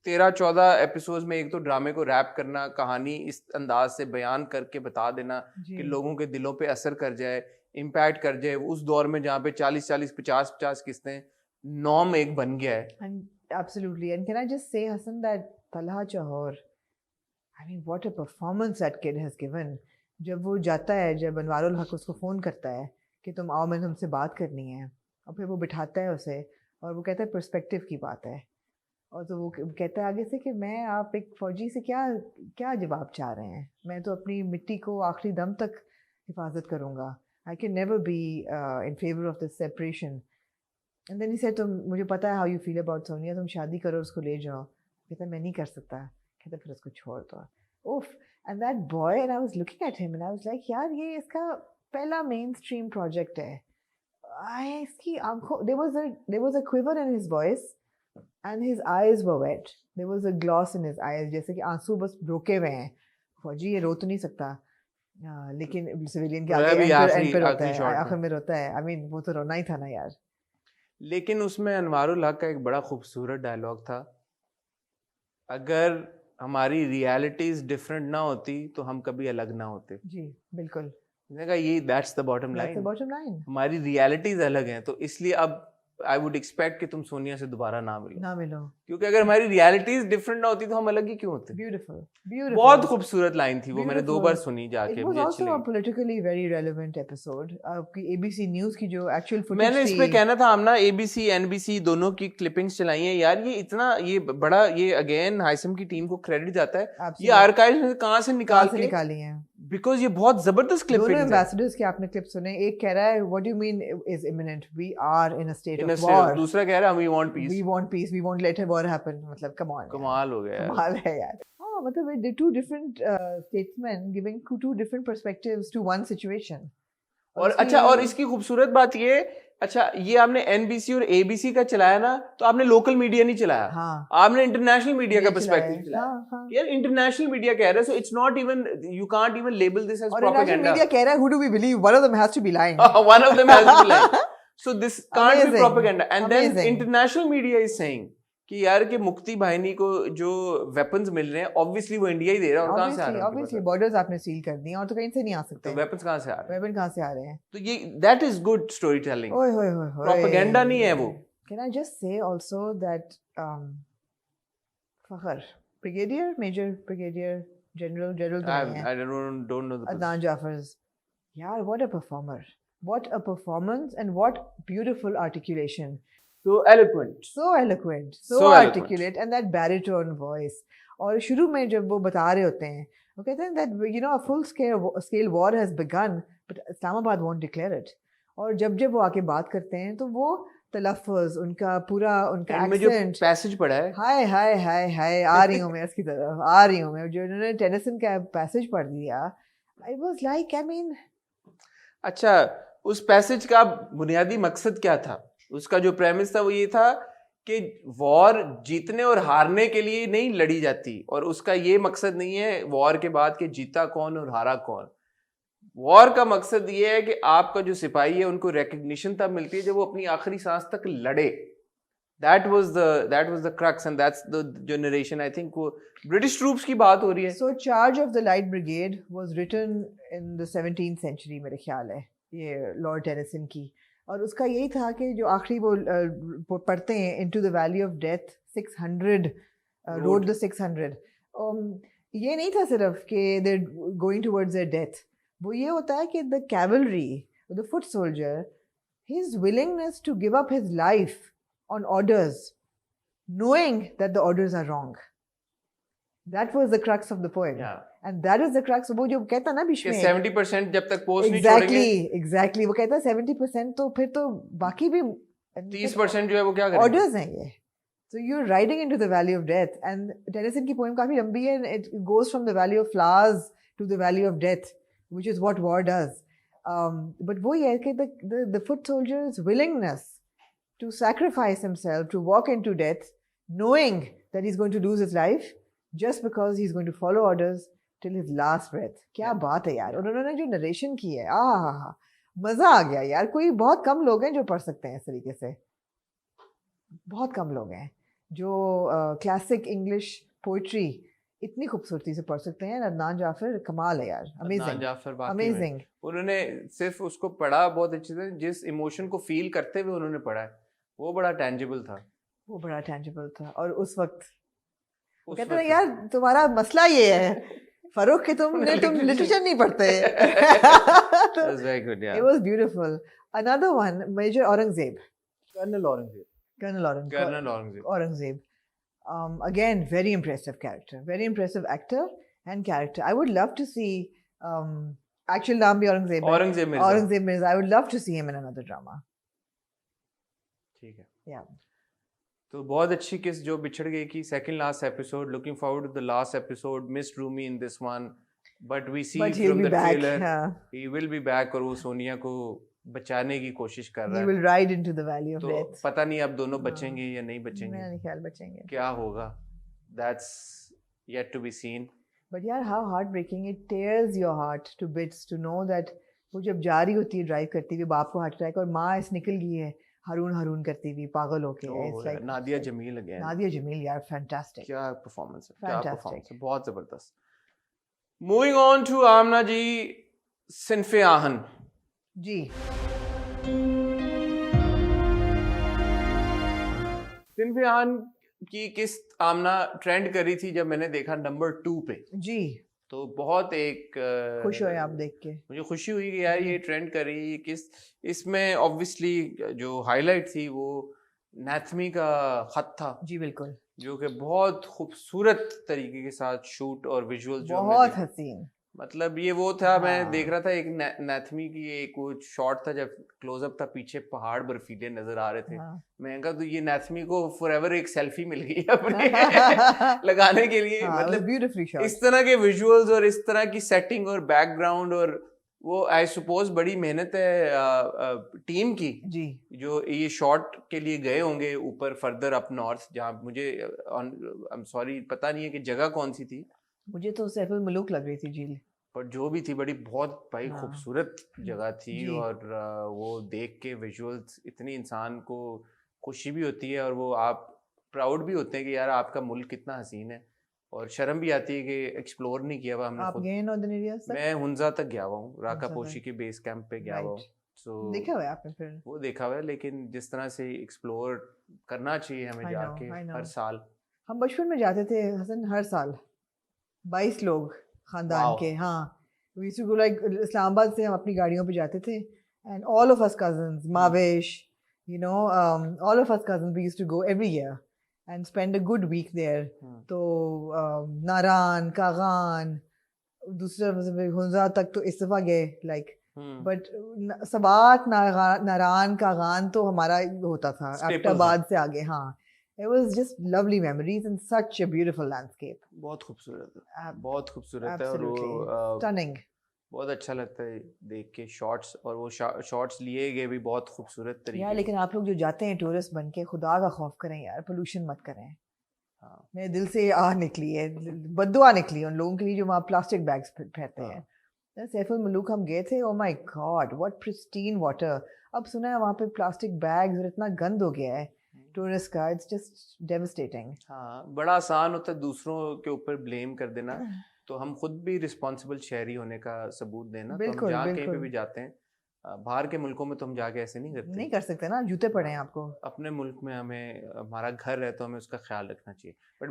13-14 एपिसोड्स में एक तो ड्रामे को रैप करना, कहानी इस अंदाज से बयान करके बता देना कि लोगों के दिलों पे असर कर जाए, इम्पैक्ट कर जाए, उस दौर में जहाँ पे 40-40, 50-50 किस्तें नॉर्म एक बन गया है। Absolutely. And can I just say, Hassan, that Talha Chahor, I mean, what a performance that kid has given. जब वो जाता है, जब अनवारुल हक उसको फ़ोन करता है कि तुम आओ, मैंने तुमसे बात करनी है, और फिर वो बिठाता है उसे और वो कहता है पर्सपेक्टिव की बात है, और तो वो कहता है आगे से कि मैं, आप एक फ़ौजी से क्या जवाब चाह रहे हैं, मैं तो अपनी मिट्टी को आखिरी दम तक हिफाजत करूँगा, I can never be in favour of this separation. And then he said, तुम, मुझे पता है how you feel about Sonia, तुम शादी करो, उसको ले जाओ। कहता मैं नहीं कर सकता, कहता फिर उसको छोड़ दो। उफ, and that boy, and I was looking at him and I was like, यार ये इसका पहला मेन स्ट्रीम प्रोजेक्ट है। इसकी आंखों, there was a quiver in his voice and his eyes were wet, there was a gloss in his eyes, जैसे कि आंसू बस रोके हुए हैं। फौजी ये रो तो नहीं सकता, लेकिन सिविलियन के आगे एंड पे रोता है, आखिर में रोता है। आई मीन वो तो रोना ही था ना यार। लेकिन उसमें अनवारुल हक का एक बड़ा खूबसूरत डायलॉग था, अगर हमारी रियलिटीज डिफरेंट ना होती तो हम कभी अलग ना होते। जी बिल्कुल, ये दैट्स द बॉटम लाइन। हमारी रियलिटीज अलग हैं, तो इसलिए अब आई वुड एक्सपेक्ट कि तुम सोनिया से दोबारा ना मिलो, क्योंकि अगर हमारी रियलिटीज डिफरेंट ना होती तो हम अलग ही क्यों होते। ब्यूटीफुल, बहुत खूबसूरत लाइन थी वो, मैंने 2 बार सुनी जाके। It was also a politically very relevant episode. आपकी ABC न्यूज़ की जो एक्चुअल फुटेज मैंने इस पे कहना था, हम ना ABC NBC दोनों की क्लिपिंग्स चलाई हैं यार, ये इतना ये बड़ा, ये अगेन हाइसम की टीम को क्रेडिट जाता है, ये आर्काइव्स में कहाँ से निकाली हैं। बिकॉज ये बहुत जबरदस्त दोनों क्लिपिंग एम्बेसडर्स के आपने क्लिप सुने, एक कह रहा है what do you mean is imminent, we are in a state of war, दूसरा कह रहा है we want peace. We want peace, we won't let war happen. मतलब कम ऑन, कमाल हो गया यार। कमाल है यार। हाँ, मतलब they two different statesman giving two different perspectives to one situation. और अच्छा, और इसकी खूबसूरत बात ये, अच्छा ये आपने एनबीसी और एबीसी का चलाया ना, तो आपने लोकल मीडिया नहीं चलाया, हाँ, आपने इंटरनेशनल मीडिया का ये पर्सपेक्टिव चलाया। हाँ, हाँ। यार इंटरनेशनल मीडिया कह रहा है, so it's not even, you can't even label this as और इंटरनेशनल प्रोपेगेंडा। मीडिया कह रहा है, who do we believe? One of them has to be lying. One of them has to be lying. So this can't be Amazing. propaganda. And then Amazing. international media is saying कि यार कि मुक्ति बाहिनी को जो वेपन्स मिल रहे हैं, ऑब्वियसली वो इंडिया ही दे रहा है, और कहाँ से आ रहे हैं? Obviously, borders आपने सील कर दी हैं और तो कहीं से नहीं आ तो सकते। वेपन्स कहाँ से आ रहे हैं? वेपन कहाँ से आ रहे हैं? तो ये that is good story telling, ओए होए होए होए। प्रोपेगेंडा नहीं है वो। Can I just say also that Fakhar, brigadier, major brigadier, general तो नहीं है। I don't know the Adnan Jafar's, यार what a performer, what a performance and what beautiful articulation. so eloquent. So eloquent, so So eloquent. articulate, and that baritone voice. और शुरू में जब वो बता रहे होते हैं, वो कहते हैं that you know a full scale war has begun, but Islamabad won't declare it. और जब वो आके बात करते हैं तो वो तलफ़्फ़ुज़, उनका पूरा उनका में जो accent, पैसेज पढ़ा है, हाय हाय हाय हाय, आ रही हूँ मैं उसकी तरफ, आ रही हूँ मैं, जो उन्होंने टेनिसन का पैसेज पढ़ दिया, I was like, I mean, अच्छा उस पैसेज का बुनियादी मकसद क्या था? उसका जो प्रेमिस था वो ये था कि वॉर जीतने और हारने के लिए नहीं लड़ी जाती, और उसका ये मकसद नहीं है वॉर के बाद कि जीता कौन और हारा कौन। वॉर का मकसद ये है कि आपका जो सिपाही है उनको रिकग्निशन तब मिलती है जब वो अपनी आखिरी सांस तक लड़े। That was the crux, and that's the generation. I think वो British troops की बात हो रही है। so Charge of the Light Brigade was written in the 17th century मेरे ख्याल है, ये लॉर्ड टेनिसन की, और उसका यही था कि जो आखिरी वो पढ़ते हैं into the valley of death 600 road the 600, ये नहीं था सिर्फ कि they're going towards their death, वो ये होता है कि the cavalry, the foot soldier, his willingness to give up his life on orders, knowing that the orders are wrong. That was the crux of the poem. Yeah. And that is the crux. वो जो कहता ना बीच कि में 70% जब तक पोस्ट नहीं छोड़ेंगे, exactly वो कहता है 70%, तो फिर तो बाकी भी 30% जो है वो क्या करेंगे? orders हैं ये. So you're riding into the valley of death, and Tennyson की poem काफी लंबी है, and it goes from the valley of flowers to the valley of death, which is what war does. But वो ये है कि the foot soldier's willingness to sacrifice himself, to walk into death, knowing that he's going to lose his life, just because he's going to follow orders till his last breath. क्या बात है यार, और उन्होंने जो नरेशन की है, मजा आ गया यार। कोई बहुत कम लोग हैं जो पढ़ सकते हैं इस तरीके से, बहुत कम लोग हैं जो क्लासिक इंग्लिश पोइट्री इतनी खूबसूरती से पढ़ सकते हैं। अदनान जाफर कमाल है यार, अमेजिंग, जाफर अमेजिंग। उन्होंने सिर्फ उसको पढ़ा बहुत अच्छे से, जिस इमोशन को फील करते हुए उन्होंने पढ़ा है वो बड़ा टेंजिबल था, वो बड़ा टेंजिबल था। और उस वक्त कहते हैं यार तुम्हारा मसला ये है फरूक कि तुम लिटरेचर नहीं पढ़ते। It was beautiful. Another one, Major Aurangzeb. Colonel Aurangzeb. Again, very impressive character, very impressive actor and character. I would love to see actual naam bhi Aurangzeb Mirza. I would love to see him in another drama. ठीक है। Yeah. तो बहुत अच्छी किस जो बिछड़ गई की second last episode, looking forward to the last episode, missed Rumi in this one, but we see from the trailer he will be back, और वो सोनिया को बचाने की कोशिश कर रहा है। He will ride into the valley of तो death. पता नहीं अब दोनों बचेंगे या नहीं बचेंगे, मेरा नहीं ख्याल बचेंगे, क्या होगा, that's yet to be seen. But यार how heartbreaking, it tears your heart to bits to know that वो जब जा रही होती है ड्राइव करती हुई, बाप को हार्ट अटैक और माँ ऐसे निकल गई है रून करती हुई पागल होके। like नादिया जमील अगेन, नादिया जमील यार फैंटास्टिक, क्या परफॉर्मेंस है, क्या परफॉर्मेंस है, बहुत जबरदस्त। मूविंग ऑन टू आमना जी, सिनफे आहन जी। सिनफे आहन की किस्त आमना ट्रेंड करी थी जब मैंने देखा नंबर 2 पे जी, तो बहुत एक खुश हुए आप देख के, मुझे खुशी हुई कि यार ये ट्रेंड कर रही है किस। इसमें ऑब्वियसली जो हाईलाइट थी वो नैथमी का खत था जी जो कि बहुत खूबसूरत तरीके के साथ शूट और विजुअल जो बहुत हसीन, मतलब ये वो था, मैं हाँ। देख रहा था एक नैथमी की एक वो शॉट था जब क्लोजअप था, पीछे पहाड़ बर्फीले नजर आ रहे थे। हाँ। मैं कहा तो ये नैथमी को फॉरएवर एक सेल्फी मिल गई अपने लगाने के लिए। हाँ, मतलब ब्यूटीफुली शॉट। इस तरह के विजुअल्स और इस तरह की सेटिंग और बैकग्राउंड, और वो आई सपोज बड़ी मेहनत है टीम की जी। जो ये शॉट के लिए गए होंगे ऊपर फर्दर अप नॉर्थ, जहाँ मुझे आई एम सॉरी पता नहीं है कि जगह कौन सी थी, मुझे तो सैफुल मलूक लग रही थी झील। पर जो भी थी बड़ी बहुत भाई हाँ। खूबसूरत जगह थी। जी। और वो देख के विजुअल्स इतनी इंसान को खुशी भी होती है और वो आप प्राउड भी होते हैं कि यार आपका मुल्क कितना हसीन है, और शर्म भी आती है कि एक्सप्लोर नहीं किया हुआ हमने आप खुद। गए नॉर्दर्न एरियाज तक? मैं हुंजा तक गया हुआ हूँ, राका हुंजा पोशी तक। के बेस कैंप पे गया हुआ हूँ। राइट। सो देखा हुआ है आपने फिर? वो देखा हुआ है, लेकिन जिस तरह से एक्सप्लोर करना चाहिए हमें I know, जाके I know. हर साल। हम बचपन में जाते थे हसन, हर साल 22 लोग खानदान Wow. के। हाँ, we used to go like Islamabad से हम अपनी गाड़ियों पे जाते थे, and all of us cousins, Mavish, you know, all of us cousins, we used to go every year and spend a good week there. तो नारान, कागान, दूसरे हुंजा तक तो इस्तीफा गए like, but सबात, नारान, कागान तो हमारा होता था एबटाबाद से आगे। हाँ, it was just lovely memories and such a beautiful landscape. बहुत खूबसूरत है, बहुत खूबसूरत है। और Absolutely वो stunning. बहुत अच्छा लगता है देख के शॉट्स, और वो शॉट्स लिए गए भी बहुत खूबसूरत तरीके यार से। लेकिन आप लोग जो जाते हैं टूरिस्ट बन के, खुदा का खौफ करें यार, पोल्यूशन मत करें। हाँ। मेरे दिल से आह निकली है, बद्दुआ निकली उन लोगों के लिए जो वहाँ प्लास्टिक बैग्स फेंकते हैं। सैफुल मलूक हम गए थे, oh my God what pristine water. अब सुना है वहाँ पे प्लास्टिक बैग्स और इतना गंद हो गया है टूरिस्ट का, इट्स जस्ट डेवास्टेटिंग। हाँ, बड़ा आसान होता है दूसरों के ऊपर ब्लेम कर देना, तो हम खुद भी रिस्पॉन्सिबल शहरी होने का सबूत देना। तो हम बिल्कुल, जहाँ कहीं पे बिल्कुल। भी जाते हैं, बाहर के मुल्कों में तो हम जाके ऐसे नहीं करते। नहीं कर सकते ना, जूते पड़े हैं आपको। अपने मुल्क में हमें, हमारा घर है तो हमें उसका ख्याल रखना चाहिए। But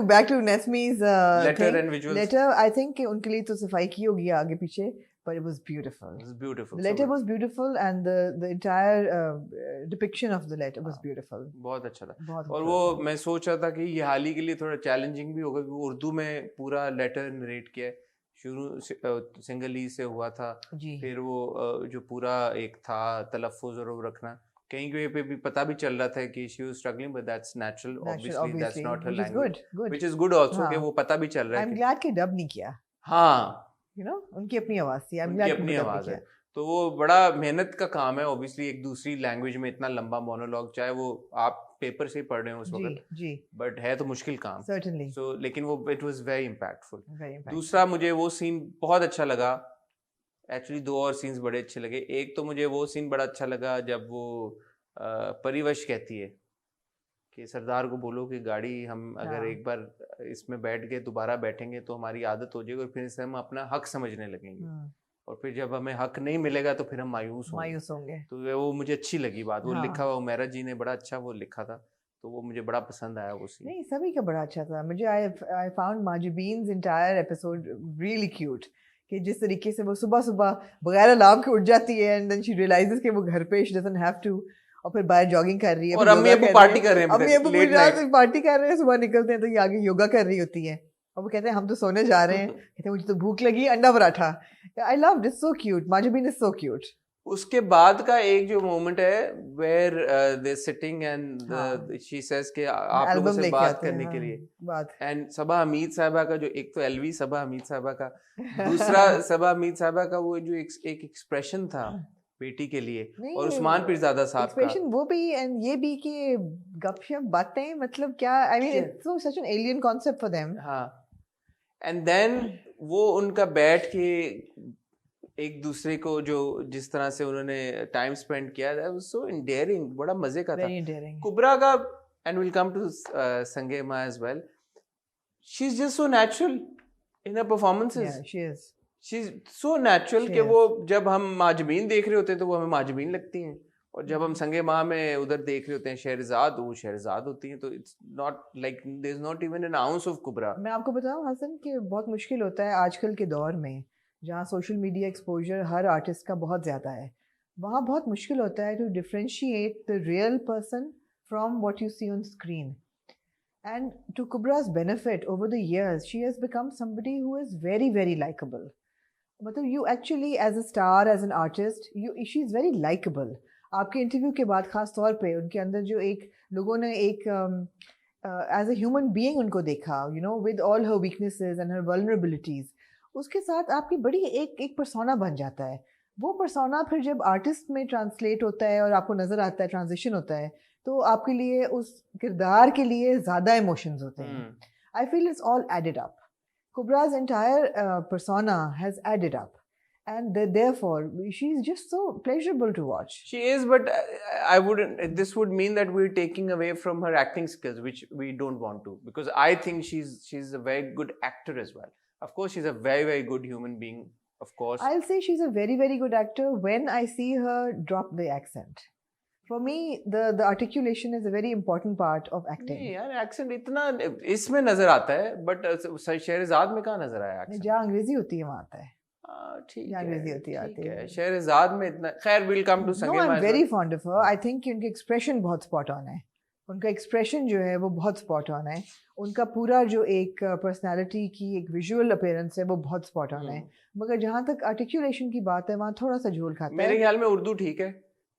back to Nasmi's letter and visuals. Letter, I think उनके लिए तो सफाई की होगी आगे पीछे, but it was beautiful. It was beautiful. The letter was beautiful and the entire depiction of the letter was beautiful. बहुत अच्छा था। बहुत और वो मैं सोच रहा था कि ये हाल ही के लिए थोड़ा चैलेंजिंग भी होगा, क्योंकि उर्दू में पूरा लेटर नरेट किया है। शुरू सिंगल ई से हुआ था, जी। फिर वो जो पूरा एक था तलफ़ुज़ और वो रखना, कहीं कहीं पे भी पता भी चल रहा था कि she was struggling, but that's natural. Obviously that's not her language. Which is good also कि वो पता भी चल रहा है। I'm glad कि डब नहीं किया। हाँ, you know, उनकी अपनी आवाज थी। उनकी अपनी आवाज है, तो वो बड़ा मेहनत का काम है। ऑब्वियसली एक दूसरी लैंग्वेज में इतना लंबा मोनोलॉग, चाहे वो आप पेपर से पढ़ रहे हो उस वक्त, जी, बट है तो मुश्किल काम। certainly. सो लेकिन वो it was very impactful. Very impactful. दूसरा मुझे वो सीन बहुत अच्छा लगा, एक्चुअली दो और सीन्स बड़े अच्छे लगे। एक तो मुझे वो सीन बड़ा अच्छा लगा जब वो परिवश कहती है कि सरदार को बोलो कि गाड़ी हम अगर एक बार इसमें बैठ के दोबारा बैठेंगे तो हमारी आदत हो जाएगी, और फिर इससे हम अपना हक समझने लगेंगे, और फिर जब हमें हक नहीं मिलेगा तो फिर हम मायूस होंगे। तो वो मुझे अच्छी लगी बात। वो लिखा हुआ उमेरा जी ने बड़ा अच्छा वो लिखा था, तो वो मुझे बड़ा पसंद आया वो सीन। नहीं, सभी का बड़ा अच्छा था। मुझे I found Mahjabeen's entire episode really cute, कि जिस तरीके से वो सुबह सुबह बगैर अलार्म के उठ जाती है एंड देन शी रियलाइजेस कि वो घर पे शी डजंट हैव टू, और फिर बाहर जॉगिंग कर रही है, और अम्मी अबू पार्टी कर रहे हैं, अम्मी अबू पूरी रात पार्टी कर रहे हैं, सुबह निकलते हैं तो ये आगे योगा कर रही होती है, और वो कहते हैं हम तो सोने जा रहे हैं, कहते हैं मुझे तो भूख लगी, अंडा पराठा। I love this, so cute, Mahjabeen is so cute. उसके बाद का एक जो मोमेंट है where they sitting and she says कि आप लोगों से बात करने के लिए बात, एंड सबा हमीद साहबा का जो, एक तो एलवी सबा हमीद साहबा का, दूसरा सबा हमीद साहबा का वो जो एक एक्सप्रेशन था बेटी के लिए, और उस्मान पीरज़ादा साहब का एक्सप्रेशन वो भी, एंड ये भी कि गपशप बातें, मतलब क्या, I mean it's so such an alien concept for them. हाँ, एंड देन वो उनका बैठ के एक दूसरे को जो जिस तरह से उन्होंने टाइम स्पेंड किया, दैट वाज सो एंडियरिंग, बड़ा मजे का था। कुबरा का, एंड विल कम टू संगे मा as well, she is just so natural in her performances. She is so natural कि वो जब हम माजबीन देख रहे होते हैं तो वो हमें माजबीन लगती हैं, और जब हम संगे माँ में उधर देख रहे होते हैं शहरजाद, वो शहरजाद होती हैं। तो it's not like there is not even an ounce of Kubra. मैं आपको बताऊं हसन कि बहुत मुश्किल होता है आजकल के दौर में, जहाँ सोशल मीडिया एक्सपोजर हर आर्टिस्ट का बहुत ज़्यादा है, वहाँ बहुत मुश्किल होता है to differentiate the real person from what you see on screen. And to Kubra's benefit, over the years, she has become somebody who is very, very likable. मतलब you actually, as a star, as an artist, she is very likable. आपके इंटरव्यू के बाद खास तौर पे उनके अंदर जो एक लोगों ने एक एज अ ह्यूमन बीइंग उनको देखा, with all her weaknesses and her vulnerabilities, उसके साथ आपकी बड़ी एक पर्सोना बन जाता है. वो पर्सोना फिर जब आर्टिस्ट में ट्रांसलेट होता है और आपको नजर आता है, ट्रांजिशन होता है, तो आपके लिए उस किरदार के लिए ज़्यादा इमोशंस होते हैं. I feel it's all added up. Kubra's entire persona has added up, and therefore she's just so pleasurable to watch. She is, but I wouldn't. This would mean that we're taking away from her acting skills, which we don't want to, because I think she's a very good actor as well. Of course, she's a very, very good human being. Of course, I'll say she's a very, very good actor when I see her drop the accent. For me, the articulation is a very important part of acting. नहीं यार, एक्सेंट इतना इसमें नजर आता है, बट शहरजाद में कहाँ नजर आया एक्सेंट? जहाँ अंग्रेजी होती है वहाँ आता है. ठीक जहाँ है, अंग्रेजी होती आती है. शहरजाद में इतना. खैर, we'll come to No, Sangeema I'm as very well. fond of her. I think उनके एक्सप्रेशन बहुत स्पॉट ऑन है. उनका एक्सप्रेशन जो है वो बहुत स्पॉट ऑन है. उनका पूरा जो एक पर्सनालिटी की एक विजुअल अपीयरेंस है वो बहुत स्पॉट ऑन है. मगर जहाँ तक आर्टिकुलेशन की बात है वहाँ थोड़ा सा झोल खाता है. मेरे ख्याल में उर्दू ठीक है.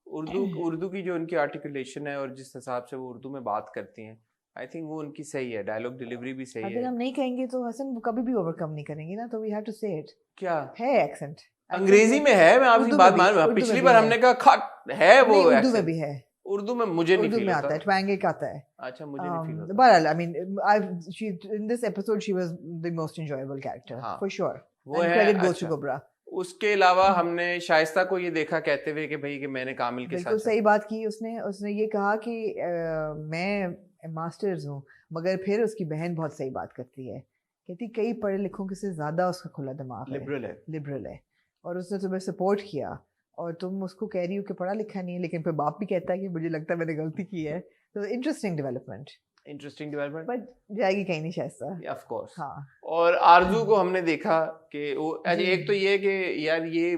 उर्दू की जो उनकी आर्टिकुलेशन है और जिस हिसाब से वो उर्दू में बात करती हैं, आई थिंक वो उनकी सही है. डायलॉग डिलीवरी भी सही अगर है. हम नहीं कहेंगे तो हसन वो कभी भी ओवरकम नहीं करेंगी ना, तो वी हैव टू से इट. क्या है एक्सेंट अंग्रेजी में है? मैं आपकी उर्दू बात में भी- मान रहा हूँ. उर्दू में पिछली भी बार है. हमने कहा खट है वो उर्दू में accent. भी है. उर्दू में मुझे नहीं उर्दू फील में आता होता. है, ट्वांगिक आता है. अच्छा, मुझे नहीं फील होता. But I mean, she in this episode she was the most enjoyable character हाँ. for sure. वो And है. credit goes अच्छा. to Kubra. उसके अलावा हमने शाइस्ता को ये देखा कहते हुए कि भाई कि मैंने कामिल के बिल्कुल साथ सही बात की उसने ये कहा कि मैं मास्टर्स हूँ, मगर फिर उसकी बहन बहुत सही बात करती है. कहती कई पढ़े लिखों के से ज्यादा उसका खुला दिमाग है, लिबरल है, और उसने तुम्हें सपोर्ट किया, और तुम उसको कह रही हो कि पढ़ा लिखा नहीं है, लेकिन फिर बाप भी कहता है कि मुझे लगता है मैंने गलती की है. तो इंटरेस्टिंग डेवलपमेंट बट जाएगी कहीं नहीं शायद. Of course. हाँ. और आरजू को हमने देखा कि वो एक तो ये कि यार ये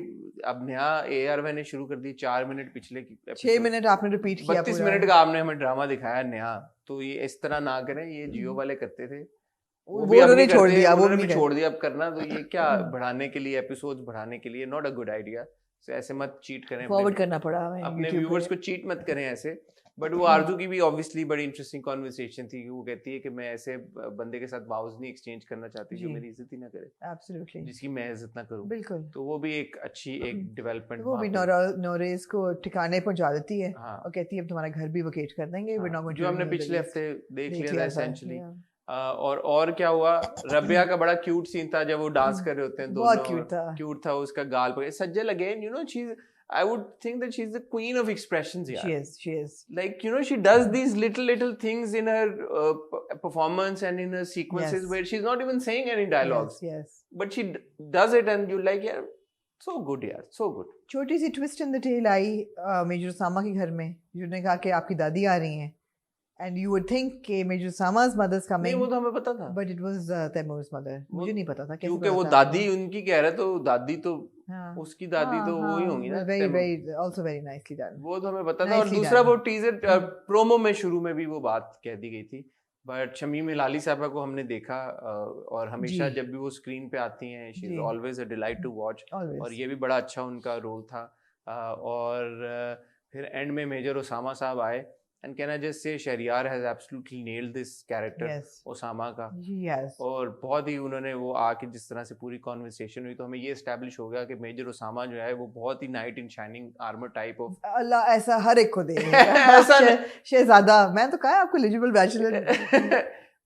अब नया AR ने शुरू कर दी. 4 मिनट पिछले 6 मिनट आपने रिपीट किया. 32 मिनट का आपने हमें ड्रामा दिखाया नया. तो ये इस तरह ना करें. ये जियो वाले करते थे, वो उन्होंने छोड़ दिया. वो भी छोड़ दिया अब करना. तो ये क्या बढ़ाने के लिए, एपिसोड्स बढ़ाने के लिए नॉट अ गुड आइडिया. ऐसे मत चीट करें. फॉरवर्ड करना पड़ा हमें अपने व्यूवर्स को चीट मत करें ऐसे. बट वो आरजू की भी ऑब्वियसली बड़ी इंटरेस्टिंग कॉन्वर्सेशन थी. वो कहती है कि मैं ऐसे बंदे के साथ वाउज नहीं एक्सचेंज करना चाहती जो मेरी इज्जत ही ना करे. एब्सोल्युटली. जिसकी मैं इज्जत ना करूं. बिल्कुल. तो वो भी एक अच्छी एक डेवलपमेंट. वो भी नोरेज को ठिकाने पहुंचा देती है. हाँ. और कहती है अब तुम्हारा घर भी वकेट कर देंगे. हाँ. जो हमने पिछले हफ्ते देख लिया था एसेंशियली. और क्या हुआ, रबिया का बड़ा क्यूट सीन था जब वो डांस कर रहे होते हैं दोनों. बहुत क्यूट था. उसका गाल पकड़े. सज्जल again, you know, she I would think that she's the queen of expressions. Yeah, she is. Like, you know, she does these little things in her performance and in her sequences where she's not even saying any dialogues. Yes. But she does it, and you're like, yeah, so good, yeah, so good. छोटी सी twist in the tail आई मेजर सामा के घर में, जिन्होंने कहा कि आपकी दादी आ रही हैं. And you would think कि मेजर सामा's mother's coming. नहीं, वो तो हमें पता था. But it was Taimur's mother. मुझे नहीं पता था. क्योंकि वो दादी उनकी कह रहे, तो दादी तो उसकी दादी तो वो ही होंगी ना. Also very nicely done. वो तो हमें पता था. और दूसरा वो टीजर प्रोमो में शुरू में भी वो बात कह दी गई थी. बट शमीम हिलाली साहबा को हमने देखा, और हमेशा जब भी वो स्क्रीन पे आती हैं, she is always a delight to watch. और ये भी बड़ा अच्छा उनका रोल था. और फिर एंड में मेजर ओसामा साहब आए. And can I just say, Shahryar has absolutely nailed this character, Osama का. और बहुत ही उन्होंने वो आके जिस तरह से पूरी कॉन्वर्सेशन हुई, तो हमें ये एस्टैब्लिश हो गया कि मेजर ओसामा जो है वो बहुत ही knight in shining armour type of. अल्लाह ऐसा हर एक को दे. ऐसा शहजादा. मैं तो कहा आपको एलिजिबल बैचलर.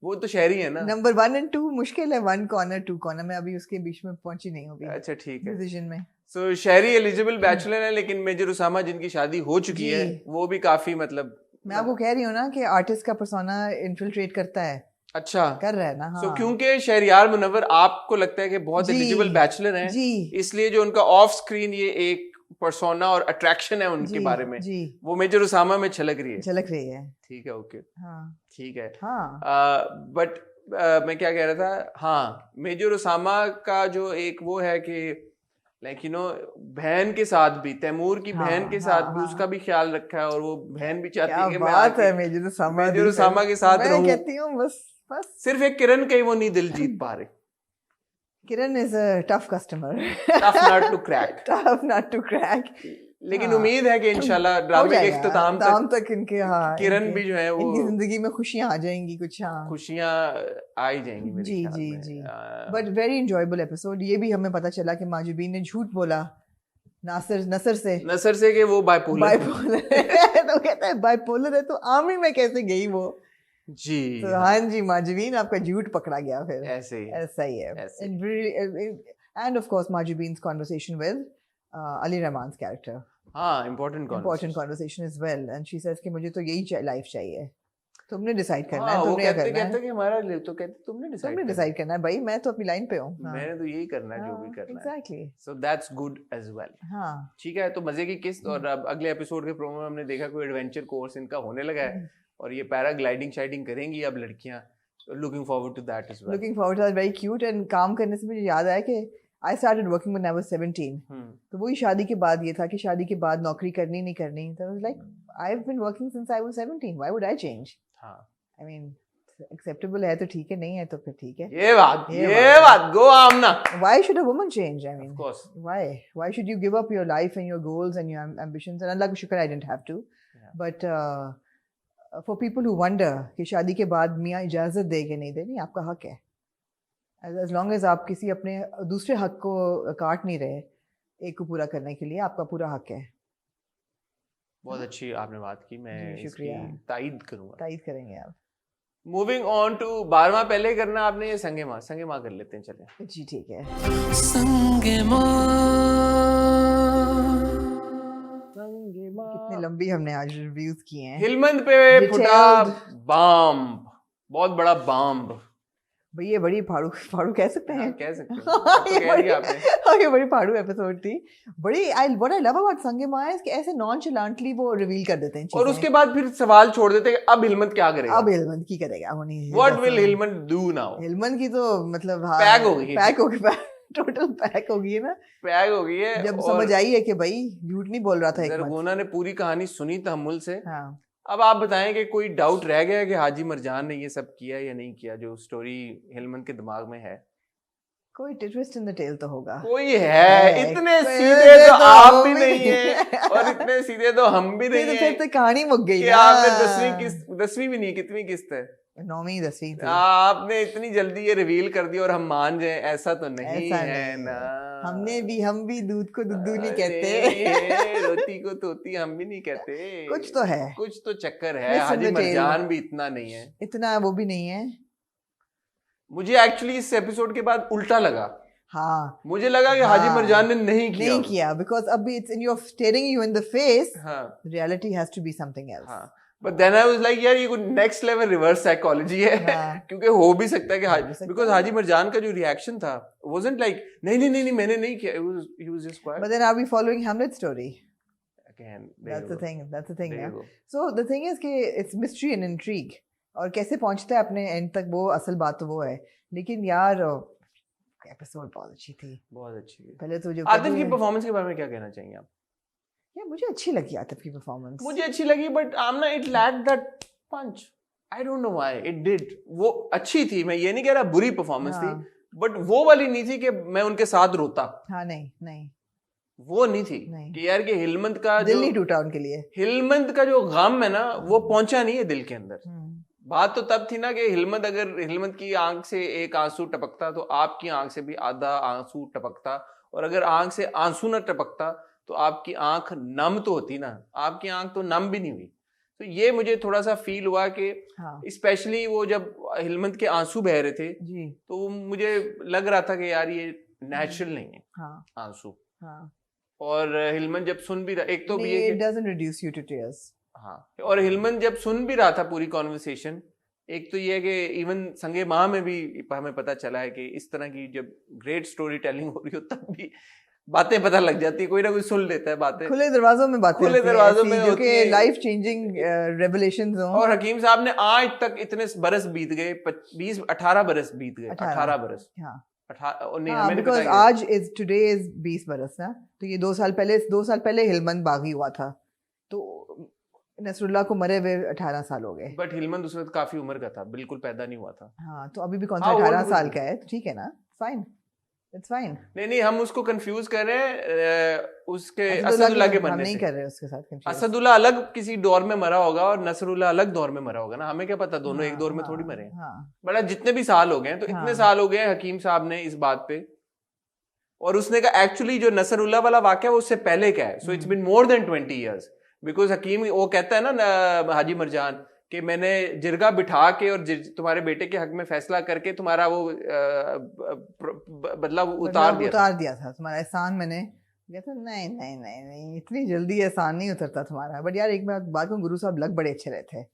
वो तो शहरी है ना. नंबर 1 और 2 मुश्किल है. 1 कॉर्नर 2 कॉर्नर. मैं अभी उसके बीच में पहुंची नहीं होगी. अच्छा, ठीक है. डिसीजन में. सो शहरी एलिजिबल बैचलर है, लेकिन मेजर ओसामा जिनकी शादी हो चुकी है, वो भी काफी मतलब. मैं आपको कह रही हूँ ना कि आर्टिस्ट का पर्सोना इन्फिल्ट्रेट करता है. अच्छा कर रहा है ना. हाँ. क्योंकि शहरियार मुनव्वर आपको लगता है कि बहुत एलिजिबल बैचलर हैं, इसलिए जो उनका ऑफ स्क्रीन ये एक पर्सोना और अट्रैक्शन है उनके बारे में, वो मेजर ओसामा में छलक रही है. ठीक है, ओके. हाँ, ठीक है. बट मैं क्या कह रहा था, हाँ, मेजर ओसामा का जो एक वो है कि लाइक यू नो बहन के साथ भी, तैमूर की बहन के साथ भी उसका भी ख्याल रखा है, और वो बहन भी चाहती है कि मैं बात है, आके मेजर उसामा के साथ मैं रहूं। कहती हूँ बस सिर्फ एक किरण का ही वो नहीं दिल जीत पा रहे। Kiran is a tough customer, tough nut to crack, tough nut to crack. लेकिन उम्मीद है कि इंशाल्लाह ड्रामे के इख्तिताम तक इनके, हाँ, किरण भी जो है वो इनकी जिंदगी में खुशियां आ जाएंगी कुछ, हाँ, खुशियां आ ही जाएंगी मेरे जी ख्याल जी में। जी। But very enjoyable episode. ये भी हमें पता चला कि माजुबीन ने झूठ बोला नसर से कि वो बाइपोलर तो कहता है बाइपोलर है, तो आर्मी में कैसे गई वो? जी। तो हाँ जी, माजुबीन आपका झूठ पकड़ा गया फिर। ऐसे ही ऐसा ही है। ऐसे। And of course Mahjabeen's conversation with Ali Rahman's character, हाँ, important conversation as well, and she says कि मुझे तो यही लाइफ चाहिए, तुमने डिसाइड करना है, वो तुमने क्या कहते करना है, कि हमारा लिए तो कहते तुमने डिसाइड करना है भाई, मैं तो अपनी लाइन पे हूँ। मैंने तो यही करना है जो भी करना है। Exactly. So that's good as well. हाँ, ठीक है, तो मजे की किस्त। और अब अगले एपिसोड के प्रोमो में हमने देखा कोई एडवेंचर कोर्स इनका होने लगा है, और ये पैराग्लाइडिंग शाइडिंग करेंगी अब लड़कियां। Looking forward to that as well. Looking forward to that, very cute. And काम करने से मुझे याद आया कि I started working when I was 17। तो वही शादी के बाद ये था कि शादी के बाद नौकरी करनी नहीं करनी। तो I was like I have been working since I was 17, why would I change? हाँ, आई मीन एक्सेप्टेबल है तो ठीक है, नहीं है तो फिर ठीक है। ये बात गो आमना। Why should a woman change? I mean, Of course. Why should you give up your life and your goals and your ambitions? And Allah ka shukr, I didn't have to. Yeah. But for people who wonder कि शादी के बाद मियाँ इजाजत दे कि नहीं दे, नहीं, आपका हक है। As long as आप किसी अपने दूसरे हक को काट नहीं रहे, एक को पूरा करने के लिए, आपका पूरा हक है। बहुत अच्छी आपने बात की, मैं शुक्रिया। इसकी तायीद करूंगा। तायीद करेंगे आप। मूविंग ऑन टू 12वां पहले करना आपने, ये संगे माँ कर लेते हैं। चले जी, ठीक है। कितनी लंबी हमने आज रिव्यूज किए हैं। हिलमंद पे फुटा बॉम्ब, बहुत बड़ा बॉम्ब। भाई ये बड़ी फाड़ू कह सकते हैं, कह सकते हैं। ये बड़ी फाड़ू एपिसोड थी। बड़ी what I love about संगे माँ है कि ऐसे नॉनचेलेंटली वो रिवील कर देते हैं चीजें, और उसके बाद फिर सवाल छोड़ देते हैं अब हिलमंद क्या करेगा, अब हिलमंद की करेगा होनी। What will हिलमंद do now? हिलमंद की तो मतलब पैक हो गई, टोटल पैक हो गई है ना, पैक हो गई है। जब समझ आई है कि भाई झूठ नहीं बोल रहा था एक जरगोना ने पूरी कहानी सुनी तहम्मुल से। हाँ। अब आप बताएं कि कोई डाउट रह गया कि हाजी मरजान ने ये सब किया या नहीं किया, जो स्टोरी हिलमंद के दिमाग में है? कोई ट्विस्ट इन द टेल तो होगा, कोई है। इतने सीधे तो आप भी नहीं है, और इतने सीधे तो हम भी नहीं है। फिर तो कहानी मुक गई कि आपने 10वीं भी नहीं, कितनी किस्त है? 9वीं 10वीं थी। आपने इतनी जल्दी ये रिवील कर दिया और हम मान जाए, ऐसा तो नहीं है ना। हम भी दूध को दुद्धू नहीं कहते, रोटी को तोती हम भी नहीं कहते। कुछ तो है, कुछ तो चक्कर है। हाजी मरजान भी इतना नहीं है, इतना वो भी नहीं है। मुझे एक्चुअली इस एपिसोड के बाद उल्टा लगा। हाँ, मुझे लगा कि हाजी मरजान ने नहीं किया बिकॉज अभी it's in your staring you in the face. हाँ, reality has to be something else. हाँ, but then I was like यार ये कोई नेक्स्ट लेवल रिवर्स साइकोलॉजी है। क्योंकि हो भी सकता है कि बिकॉज हाजी मरजान का जो रिएक्शन था वाजंट लाइक नहीं मैंने नहीं किया, he was just quiet. But then are we following Hamlet's story? Again, that's the thing yeah. So the thing is कि it's mystery and intrigue, और कैसे पहुंचता है अपने एंड तक, वो असल बात तो वो है। लेकिन यार एपिसोड बहुत अच्छी थी, बहुत अच्छी थी। पहले तो जो आतिफ की परफॉर्मेंस के बारे में क्या कहना चाहेंगे आप? यार मुझे अच्छी लगी आतिफ की परफॉर्मेंस, मुझे अच्छी लगी, but Amna it lacked that punch. I don't know why it did. वो अच्छी थी, मैं ये नहीं कह रहा बुरी परफॉर्मेंस थी, बट वो वाली नहीं थी कि मैं उनके साथ रोता। हाँ, नहीं वो नहीं थी कि यार कि हिलमंद का दिल नहीं टूटा उनके लिए। हिलमंद का जो गम है ना वो पहुंचा नहीं है दिल के अंदर। बात तो तब थी ना कि हिलमंद की आंख से एक आंसू टपकता तो आपकी आंख से भी आधा आंसू टपकता, और अगर आंख से आंसू न टपकता तो आपकी आंख नम तो होती ना, आपकी आंख तो नम भी नहीं हुई। तो ये मुझे थोड़ा सा फील हुआ कि स्पेशली वो जब हिलमंद के आंसू बह रहे थे जी, तो मुझे लग रहा था कि यार ये नेचुरल नहीं है आंसू। और हिलमंद जब सुन भी रहा, एक तो भी it doesn't reduce you to tears। हाँ, और हिलमंद जब सुन भी रहा था पूरी कॉन्वर्सेशन, एक तो ये है कि इवन संगे माँ में भी हमें पता चला है कि इस तरह की जब ग्रेट स्टोरी टेलिंग हो रही हो तब भी बातें पता लग जाती है, कोई ना कोई सुन लेता है बातें, खुले दरवाजों में बातें, खुले दरवाजों में जो कि लाइफ चेंजिंग रेवलेशंस हो। और हकीम साहब ने आज तक इतने बरस बीत गए, 18 बरस बीत गए, 18 बरस। नहीं हाँ, हमें नहीं बिकॉज पता आज इज टुडे इज 20 बरस ना, तो ये 2 साल पहले हिलमंद बागी हुआ था, तो नसरुल्लाह को मरे हुए 18 साल हो गए। बट हिलमंद उस वक्त काफी उम्र का था, बिल्कुल पैदा नहीं हुआ था। हाँ, तो अभी भी कौन सा हाँ, 18 वो- साल का है, तो ठीक है ना, फाइन, इट्स फाइन। नहीं हम उसको कंफ्यूज कर रहे हैं उसके असदुल्ला के हम बनने नहीं से। कर रहे उसके साथ confuse। असदुल्ला अलग किसी दौर में मरा होगा और नसरुल्ला अलग दौर में मरा होगा ना, हमें क्या पता, दोनों एक दौर में थोड़ी मरे हैं। हाँ, बड़ा जितने भी साल हो गए हैं, तो इतने हाँ। साल हो गए हैं हकीम साहब ने इस बात पे, और उसने कहा एक्चुअली जो नसरुल्ला वाला वाकया वो उससे पहले का है, so it's been more than 20 years, because Hakim वो कहता है ना हाजी मरजान कि मैंने जिरगा बिठा के और तुम्हारे बेटे के हक में फैसला करके तुम्हारा वो बदला उतार दिया था तुम्हारा एहसान मैंने। कहता नहीं नहीं नहीं नहीं, इतनी जल्दी एहसान नहीं उतरता तुम्हारा। बट यार एक बात कहूँ, गुरु साहब लग बड़े अच्छे रहे थे।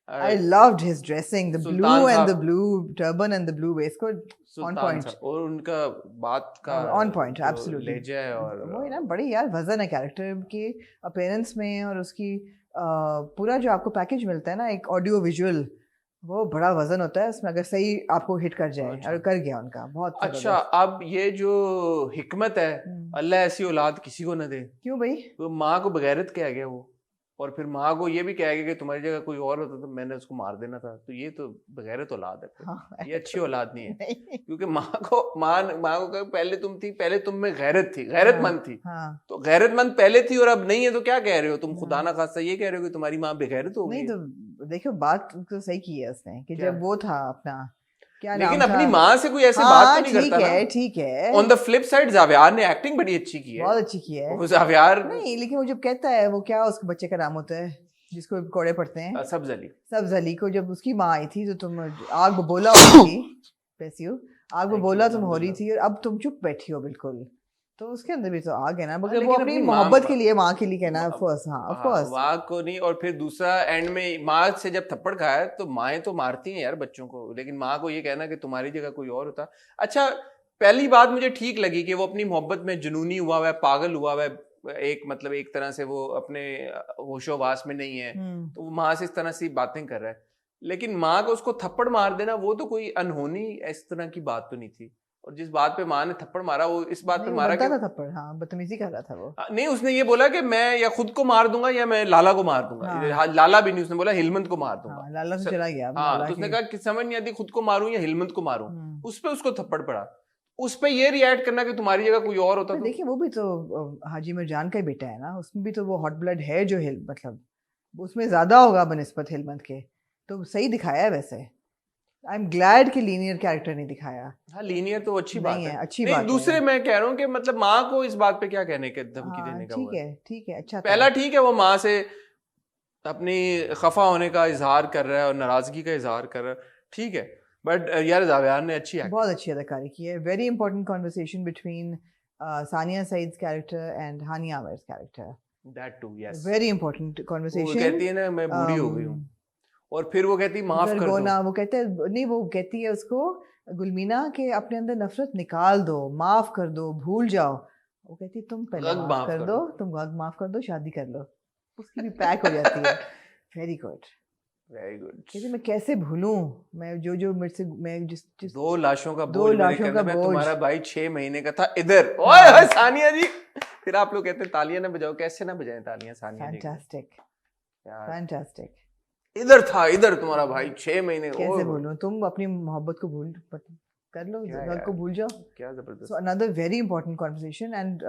I loved his dressing, the blue and the blue turban and the blue waistcoat, on point. और उनका बात का on point, absolutely. लहजा है, और वो ना बड़ी यार वजन है कैरेक्टर की अपीयरेंस में, और उसकी पूरा जो आपको पैकेज मिलता है ना, एक ऑडियो विजुअल, वो बड़ा वजन होता है उसमें, अगर सही आपको हिट कर जाए। और कर गया उनका बहुत अच्छा। अब ये जो हिकमत है, अल्लाह ऐसी औलाद किसी को न दे। क्यों भाई? वो माँ को बगैरत कह गया वो, और फिर माँ को ये भी कह गया कि तुम्हारी जगह कोई और होता तो मैंने उसको मार देना था, तो ये तो बगैरत औलाद है। हाँ, ये अच्छी औलाद नहीं है। क्योंकि माँ को कहा पहले तुम थी, पहले तुम में गैरत थी, गैरतमंद थी। हाँ। तो गैरतमंद पहले थी और अब नहीं है, तो क्या कह रहे हो तुम? खुदा ना खास्ता ये कह रहे हो कि तुम्हारी माँ बेगैरत हो गई? नहीं, तो देखो बात तो सही की है उसने कि जब वो था अपना क्या लेकिन नाम अपनी था? माँ से कोई ऐसे बात तो नहीं करता ना। ठीक है। On the flip side Zaviyar ने एक्टिंग बड़ी अच्छी की है, बहुत अच्छी की है वो जावियार। नहीं, लेकिन वो जब कहता है, वो क्या उसके बच्चे का नाम होता है जिसको कोड़े पड़ते हैं? सब्ज अली को जब उसकी माँ आई थी तो तुम आग बबोला हो रही थी, पैसियो आग बबोला तुम हो रही थी, और अब तुम चुप बैठी हो बिल्कुल, तो उसके अंदर भी तो आग है ना। मगर वो अपनी मोहब्बत के लिए, माँ के लिए कहना, ऑफ कोर्स। हाँ, ऑफ कोर्स माँ को नहीं। और फिर दूसरा एंड में माँ से जब थप्पड़ खाया तो माएँ तो मारती हैं यार बच्चों को, लेकिन माँ को ये कहना कि तुम्हारी जगह कोई और होता। अच्छा, पहली बात मुझे ठीक लगी कि वो अपनी मोहब्बत में जुनूनी हुआ हुआ है, पागल हुआ हुआ है, एक मतलब एक तरह से वो अपने होशोवास में नहीं है, तो वो माँ से इस तरह से बातें कर रहा है। लेकिन माँ को उसको थप्पड़ मार देना, वो तो कोई अनहोनी इस तरह की बात तो नहीं थी। और जिस बात पे माँ ने थप्पड़ मारा, वो इस बात पे मारा कि थप्पड़, हाँ, बदतमीजी कर रहा था वो। नहीं, उसने ये बोला कि मैं या खुद को मार दूंगा या मैं लाला को मार दूंगा। हाँ। लाला भी नहीं, उसने बोला हिलमंद को मार दूंगा। हाँ, लाला से चला गया। हाँ, तो उसने कहा कि समझ नहीं आती खुद को मारूं या हिलमंद को मारूं। उस पे उसको थप्पड़ पड़ा। उस पे ये रिएक्ट करना कि तुम्हारी जगह कोई और होता तो। देखिए, वो भी तो हाजी मिर्जान का ही बेटा है ना, उसमें भी तो वो हॉट ब्लड है जो मतलब उसमें ज्यादा होगा बनिस्बत हिलमंद के, तो सही दिखाया है वैसे। आई एम ग्लैड कि लीनियर कैरेक्टर नहीं दिखाया। हाँ, लीनियर तो अच्छी बात है, अच्छी बात है। दूसरे मैं कह रहा हूँ कि मतलब माँ को इस बात पे क्या कहने के धमकी देने का? ठीक है, अच्छा। पहला ठीक है, वो माँ से अपनी खफा होने का इजहार कर रहा है और नाराजगी का इजहार कर रहा है, ठीक है। बट यार जावियार ने बहुत अच्छी अदाकारी की है। Very important conversation between Sania Saeed's character and Hania Amir's character. That too, yes, very important conversation. वो कहती है ना मैं बूढ़ी हो गई हूँ, और फिर वो कहती माफ कर दो ना, वो कहते हैं नहीं, वो कहती है उसको गुलमीना के अपने अंदर नफरत निकाल दो, माफ कर दो, भूल जाओ। वो कहती है तुम पहले माफ कर दो, तुम माफ कर दो, शादी कर लो। उसकी भी पैक हो जाती है। Very good, very good. कहती मैं कैसे भूलूं, मैं जो मेरे से, मैं जिस 2 लाशों का बोझ, तुम्हारा भाई 6 महीने का था इधर। ओए सानिया जी, फिर आप लोग कहते हैं तालियां ना बजाओ, कैसे ना बजाएं तालियां सानिया जी? Fantastic, fantastic. इधर था, इधर तुम्हारा भाई 6 महीने। कैसे बोलूं, तुम अपनी मोहब्बत को भूल कर लो, को भूल जाओ। क्या जबरदस्त। So another very important conversation and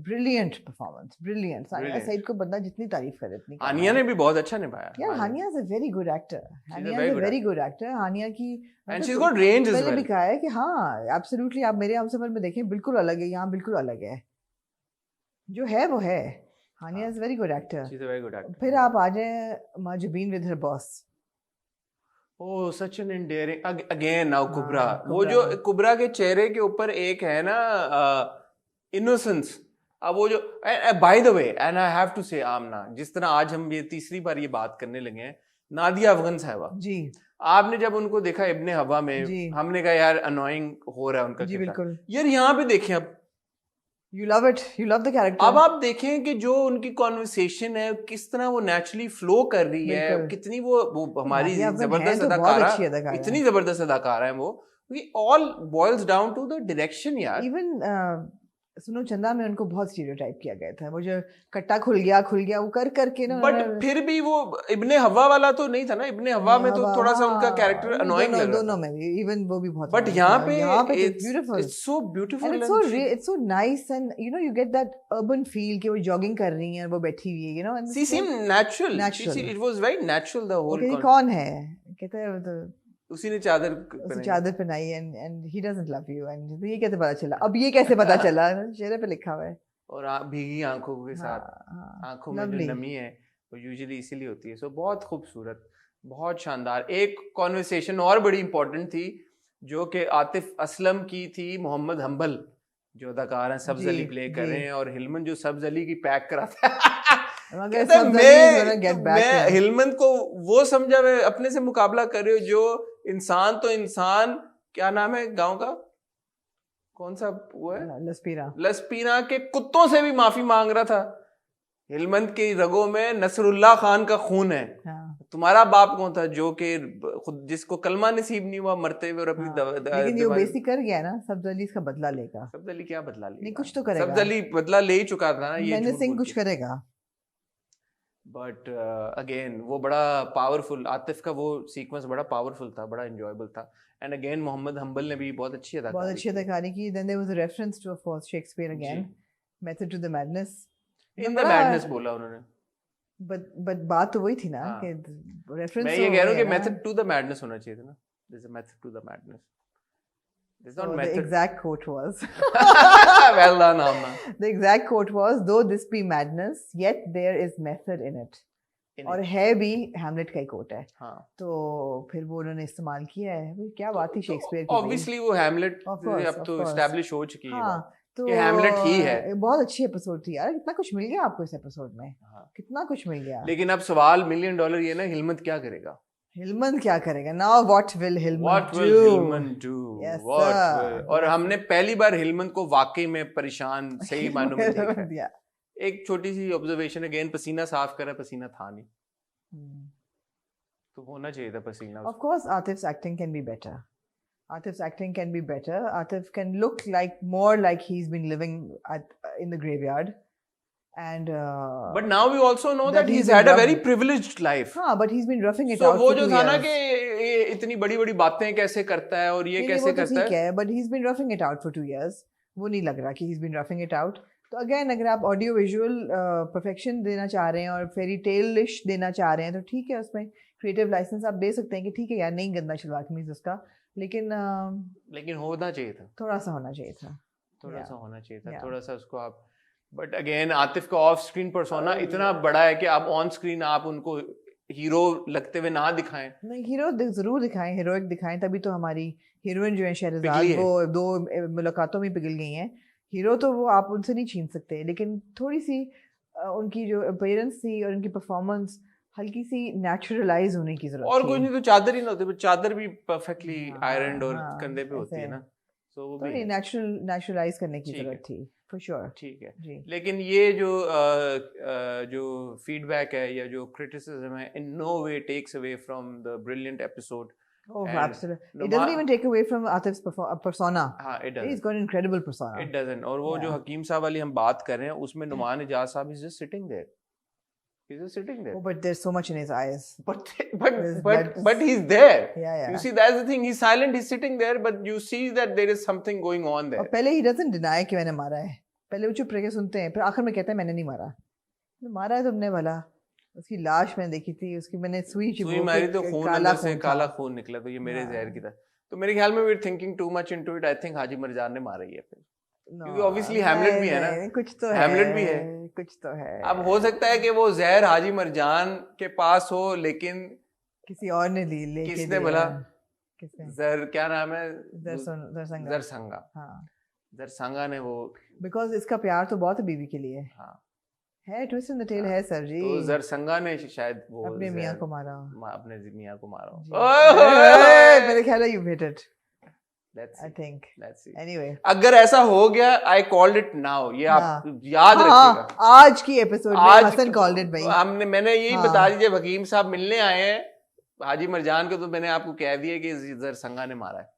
brilliant performance, brilliant. Sania Saeed को बंदा जितनी तारीफ करे इतनी। हानिया ने भी बहुत अच्छा निभाया यार। Hania is a very good actor. Hania is a very good actor. Hania की and she is got range as well. मैंने भी कहा है कि हाँ, एब्सोल्युटली, आप मेरे हमसफर में देखें, बिल्कुल अलग है, यहाँ बिल्कुल अलग है, जो है वो है। Hania is very good actor. She is a very good actor. फिर आप आ जाए Mahjabeen with her boss. Oh, such an endearing again now Kubra. वो जो कुबरा के चेहरे के ऊपर एक है ना इनोसेंस। अब वो जो by the way, and I have to say Amna, जिस तरह आज हम ये तीसरी बार ये बात करने लगे हैं, नादिया अफगन साहिबा जी, आपने जब उनको देखा इब्ने हवा में, हमने कहा यार अनोइंग हो रहा है उनका जी, बिल्कुल यार। यहाँ पे देखें, अब You love it, you love the character। अब आप देखें कि जो उनकी कॉन्वर्सेशन है, किस तरह वो नेचुरली फ्लो कर रही है, कितनी वो हमारी जबरदस्त अदाकारा, इतनी जबरदस्त अदाकारा है वो। We all boils down to the direction यार. इवन सुनो चंदा में उनको बहुत स्टीरियोटाइप किया गया था, वो जो कट्टा खुल गया वो कर करके ना. बट फिर भी वो इब्ने हवा वाला तो नहीं था ना. इब्ने हवा में तो थोड़ा सा उनका कैरेक्टर अनोइंग लग रहा था. दोनों में भी इवन वो भी बहुत. बट यहाँ पे beautiful, it's so beautiful and it's so nice, and you know you get that urban feel कि वो जॉगिंग कर रही हैं और वो बैठी हुई है, you know, and she seemed natural. It was very natural the whole. कौन है कहते हैं उसी ने चादर पहनाई and he doesn't love you, and ये कैसे पता चला, अब ये कैसे पता चला, चेहरे पे लिखा हुआ है. और भीगी आंखों के साथ आंखों में जो नमी है वो यूजुअली इसीलिए होती है. सो बहुत खूबसूरत, बहुत शानदार. एक कॉन्वर्सेशन और बड़ी इंपॉर्टेंट थी जो कि आतिफ असलम की थी. मोहम्मद हम्बल जो अदाकार हैं, सब्ज अली प्ले कर रहे हैं, और हिलमन जो सब्ज अली की पैक कराता है. मैं हिलमन को वो समझा, मैं अपने से मुकाबला कर रही हूँ जो इंसान तो इंसान, क्या नाम है गांव का, कौन सा वो है, लसपीरा के कुत्तों से भी माफी मांग रहा था. हिलमंद की रगों में नसरुल्लाह खान का खून है. तुम्हारा बाप कौन था जो कि खुद जिसको कलमा नसीब नहीं हुआ मरते हुए, और अपनी लेकिन ये बेसिक कर गया ना. सब्ज अली इसका बदला लेगा. सब्ज अली क्या बदला लेगा? नहीं कुछ तो करेगा. सब्ज अली बदला ले ही चुका था ना. ये मैंने सिंह कुछ करेगा. बट अगेन वो बड़ा पावरफुल, आतिफ का वो सीक्वेंस बड़ा पावरफुल था, बड़ा एंजॉयबल था. एंड अगेन मोहम्मद हम्बल ने भी बहुत अच्छी अदाकारी की. Then there was a reference to, of course, Shakespeare again, Method to the Madness. In the Madness बोला उन्होंने. But बात तो वही थी ना कि reference. मैं ये कह रहा हूँ कि Method to the Madness होना चाहिए था ना. There's a method to the madness. There's not method. The exact quote was. Well done, Amma. The exact quote was, "Though this be madness, yet there is method in it." और है भी हैमलेट का ही कोट है. हाँ. तो फिर वो उन्होंने इस्तेमाल किया है. क्या बात थी शेक्सपियर की. ऑब्वियसली वो हैमलेट अब तो एस्टैब्लिश हो चुकी है. हाँ, तो ये हैमलेट ही है. बहुत अच्छी एपिसोड थी यार. कितना कुछ मिल गया आपको इस एपिसोड में. हाँ. कितना कुछ मिल गया. लेकिन अब सवाल $1 मिलियन ये ना, हिलमत क्या करेगा. हिलमन क्या करेगा. Now what will Hillman do. और हमने पहली बार हिलमन को वाकई में परेशान सही मायनों में देखा. एक छोटी सी ऑब्जर्वेशन, अगेन पसीना साफ करा, पसीना था नहीं. तो होना चाहिए था पसीना. Of course Atif's acting can be better. Atif's acting can be better. Atif can look more like he's been living in the graveyard. And but now we also know that he's had a very privileged life. हाँ, but he's been roughing it out. So वो जो था ना कि ये इतनी बड़ी-बड़ी बातें कैसे करता है और ये कैसे करता है. But he's been roughing it out for 2 years. वो नहीं लग रहा कि he's been roughing it out. तो अगेन अगर आप ऑडियो विजुअल परफेक्शन देना चाह रहे हैं और फेरी टेल-इश देना चाह रहे हैं तो ठीक है, उसमें क्रिएटिव लाइसेंस आप दे सकते हैं कि ठीक है यार, नहीं गंदा शलवार कमीज उसका, लेकिन होना चाहिए था. थोड़ा सा होना चाहिए था. थोड़ा सा उसको आप. बट अगेन आतिफ का ऑफ स्क्रीन पर्सोना इतना बड़ा है कि आप ऑन स्क्रीन आप उनको हीरो लगते हुए ना दिखाएं. नहीं, हीरो जरूर दिखाएं, हीरोइक दिखाएं, तभी तो हमारी हीरोइन जो है शहरज़ाद वो 2 मुलाकातों में पिघल गई हैं. हीरो तो वो आप उनसे नहीं छीन सकते, लेकिन थोड़ी सी उनकी जो अपीयरेंस थी और उनकी परफॉर्मस हल्की सी नेचुरलाइज होने की जरूरत. और कुछ नहीं तो चादर ही ना होती, चादर भी परफेक्टली आयरन्ड और कंधे पे होती है ना. सो वो भी नेचुरलाइज करने की जरूरत थी फॉर श्योर. ठीक है. लेकिन ये जो फीडबैक है या जो क्रिटिसिज्म है, in no way takes away from the brilliant episode. Oh, absolutely. It doesn't even take away from Atif's persona. हाँ, it doesn't. He's got an incredible persona. It doesn't. और वो जो हकीम साहब वाली हम बात कर रहे हैं, उसमें नुमान इजाज साहब is just sitting there. He's just sitting there. Oh, but there's so much in his eyes. But he's there. Yeah. You see, that's the thing. He's silent. He's sitting there, but you see that there is something going on there. और पहले he doesn't deny कि मैंने मारा है. पहले वो चुप रह के सुनते हैं, फिर आखिर में कहता है मैंने नहीं मारा. मारा है तुमने भला. उसकी लाश मैंने देखी थी, उसकी मैंने सुई मारी तो खून अंदर से काला खून निकला, तो ये मेरे जहर की था. तो मेरे ख्याल में we're thinking too much into it. I think हाजी मरजान ने मारा ही है फिर. क्योंकि ऑब्वियसली हैमलेट भी है ना. कुछ तो हैमलेट भी है. कुछ तो है. अब हो सकता है कि वो जहर हाजी मरजान के पास हो, लेकिन किसी और ने ली. किसने बोला? जर क्या नाम है? जरसंगा. हाँ, जरसंगा ने वो. बिकॉज इसका प्यार तो बहुत है बीवी के लिए. हाँ, है ट्विस्ट इन द टेल है सर जी. तो जरसंगा ने शायद वो अपने मियां को मारा. अपने मियां को मारा. मेरे ख्याल है you hit it. I think. Let's see. Anyway, अगर ऐसा हो गया, I called it now. ये आप याद रखिएगा. आज की एपिसोड में हसन called it भाई. मैंने यही बता दीजिए, वकीम साहब मिलने आए हैं हाजी मरजान को, तो मैंने आपको कह दिया कि जरसंगा ने मारा है.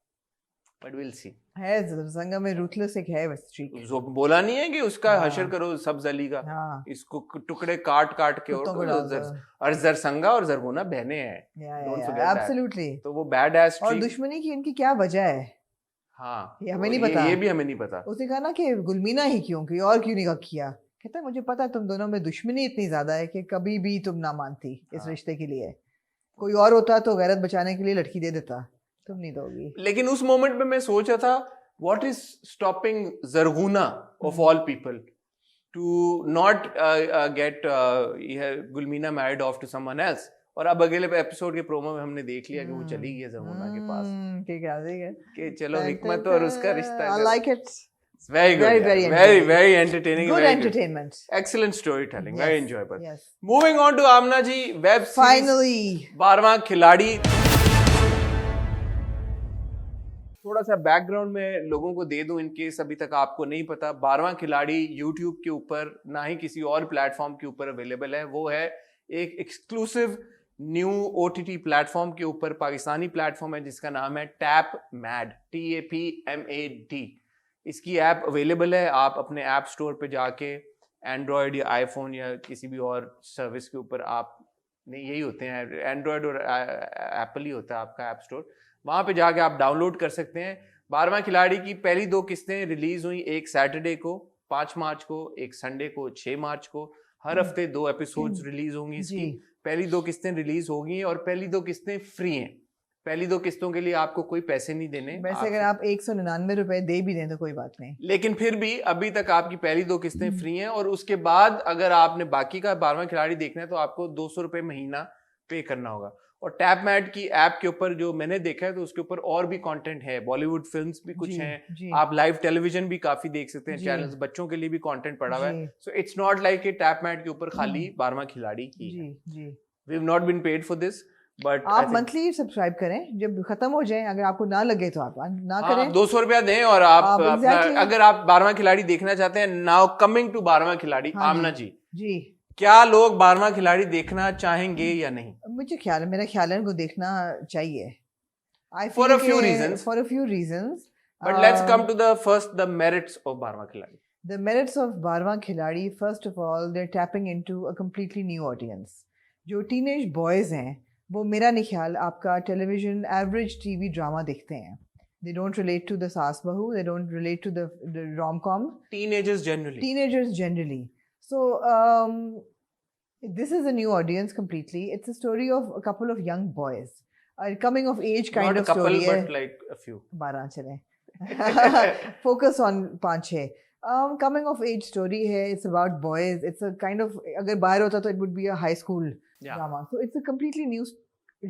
But will see. है जरसंगा में रूथलेस एक है वैसे स्ट्रीक। जो बोला नहीं है कि उसका हाँ। हशर करो सब्ज अली का, हाँ इसको टुकड़े काट काट के कुत्तों को और डाल दो। और जरसंगा और जरगोना बहने हैं, डोंट फॉरगेट दैट। एब्सोल्युटली। तो वो बैड एस और स्ट्रीक। दुश्मनी की इनकी क्या वजह है? हाँ ये हमें और नहीं पता। ये भी हमें नहीं पता। उसने कहा ना कि गुलमीना ही क्यों की और क्यों नहीं किया। कहता है मुझे पता है तुम दोनों में दुश्मनी इतनी ज्यादा है कि कभी भी तुम ना मानती इस हाँ। रिश्ते के लिए। कोई और होता तो गैरत बचाने के लिए लड़की दे देता, तुम नहीं दोगी। लेकिन उस मोमेंट में मैं सोच रहा था what is stopping Zarguna of all people to not get Gulmina married off to someone else. और अब अगले एपिसोड के प्रोमो में हमने देख लिया कि वो चली गई है जरगुना के पास, ठीक है कि चलो हिकमत और उसका रिश्ता। I like it. Very good, Very, yeah. very very, entertaining. very entertaining. Good very good. entertainment. Excellent storytelling. Yes, Very enjoyable. yes. Moving on to Amna ji, web series. Finally. 12वां खिलाड़ी। थोड़ा सा बैकग्राउंड में लोगों को दे दूं इनकेस अभी तक आपको नहीं पता। 12वां खिलाड़ी YouTube के ऊपर ना ही किसी और प्लेटफॉर्म के ऊपर अवेलेबल है। वो है एक एक्सक्लूसिव न्यू OTT प्लेटफॉर्म के ऊपर, पाकिस्तानी प्लेटफॉर्म है जिसका नाम है टैप मैड, TAPMAD। इसकी ऐप अवेलेबल है, आप अपने ऐप स्टोर पे जाके एंड्रॉयड या आईफोन या किसी भी और सर्विस के ऊपर, आप नहीं यही होते हैं एंड्रॉयड और एप्पल ही होता है आपका ऐप स्टोर, वहाँ पे जाके आप डाउनलोड कर सकते हैं। 12वां खिलाड़ी की पहली 2 किस्तें रिलीज हुई, एक सैटरडे को 5 मार्च को, एक संडे को 6 मार्च को। हर हफ्ते 2 एपिसोड्स रिलीज होंगी इसकी। पहली 2 किस्तें रिलीज होगी और पहली 2 किस्तें फ्री हैं। पहली 2 किस्तों के लिए आपको कोई पैसे नहीं देने। वैसे अगर आप 199 रुपए दे भी दें तो कोई बात नहीं, लेकिन फिर भी अभी तक आपकी पहली 2 किस्तें फ्री हैं। और उसके बाद अगर आपने बाकी का 12वां खिलाड़ी देखना है तो आपको 200 रुपए महीना पे करना होगा। और टैप मैट की ऐप के ऊपर जो मैंने देखा है तो उसके ऊपर और भी कंटेंट है, बॉलीवुड फिल्म्स भी कुछ हैं, आप लाइव टेलीविजन भी काफी देख सकते हैं, चैनल्स, बच्चों के लिए भी कंटेंट पड़ा हुआ है। सो इट्स नॉट लाइक कि टैप मैट के ऊपर खाली 12वां खिलाड़ी ही है। We have not been paid for this, but आप मंथली सब्सक्राइब करें, जब खत्म हो जाए अगर आपको ना लगे तो आप ना करें। 200 रुपया दें और आप exactly. अगर आप 12वां खिलाड़ी देखना चाहते हैं। नाउ कमिंग टू 12वां खिलाड़ी, आमना जी क्या लोग 12वां खिलाड़ी देखना चाहेंगे या नहीं? मुझे ख्याल है, मेरा ख्याल है उनको देखना चाहिए। For a few reasons. For a few reasons. But let's come to the merits of 12वां खिलाड़ी. The merits of 12वां खिलाड़ी, first of all, they're tapping into a completely new audience. जो teenage boys हैं, वो मेरा नहीं ख्याल आपका टेलीविजन एवरेज टीवी ड्रामा देखते हैं। They don't relate to the सास बहू, they don't relate to the rom-com. Teenagers generally. So this is a new audience completely. It's a story of a couple of young boys, a coming of age kind Not of a couple, story. but like a few. 12 चले. Focus on 5-6. Coming of age story है. It's about boys. It's a kind of, अगर बाहर होता तो it would be a high school drama. So it's a completely new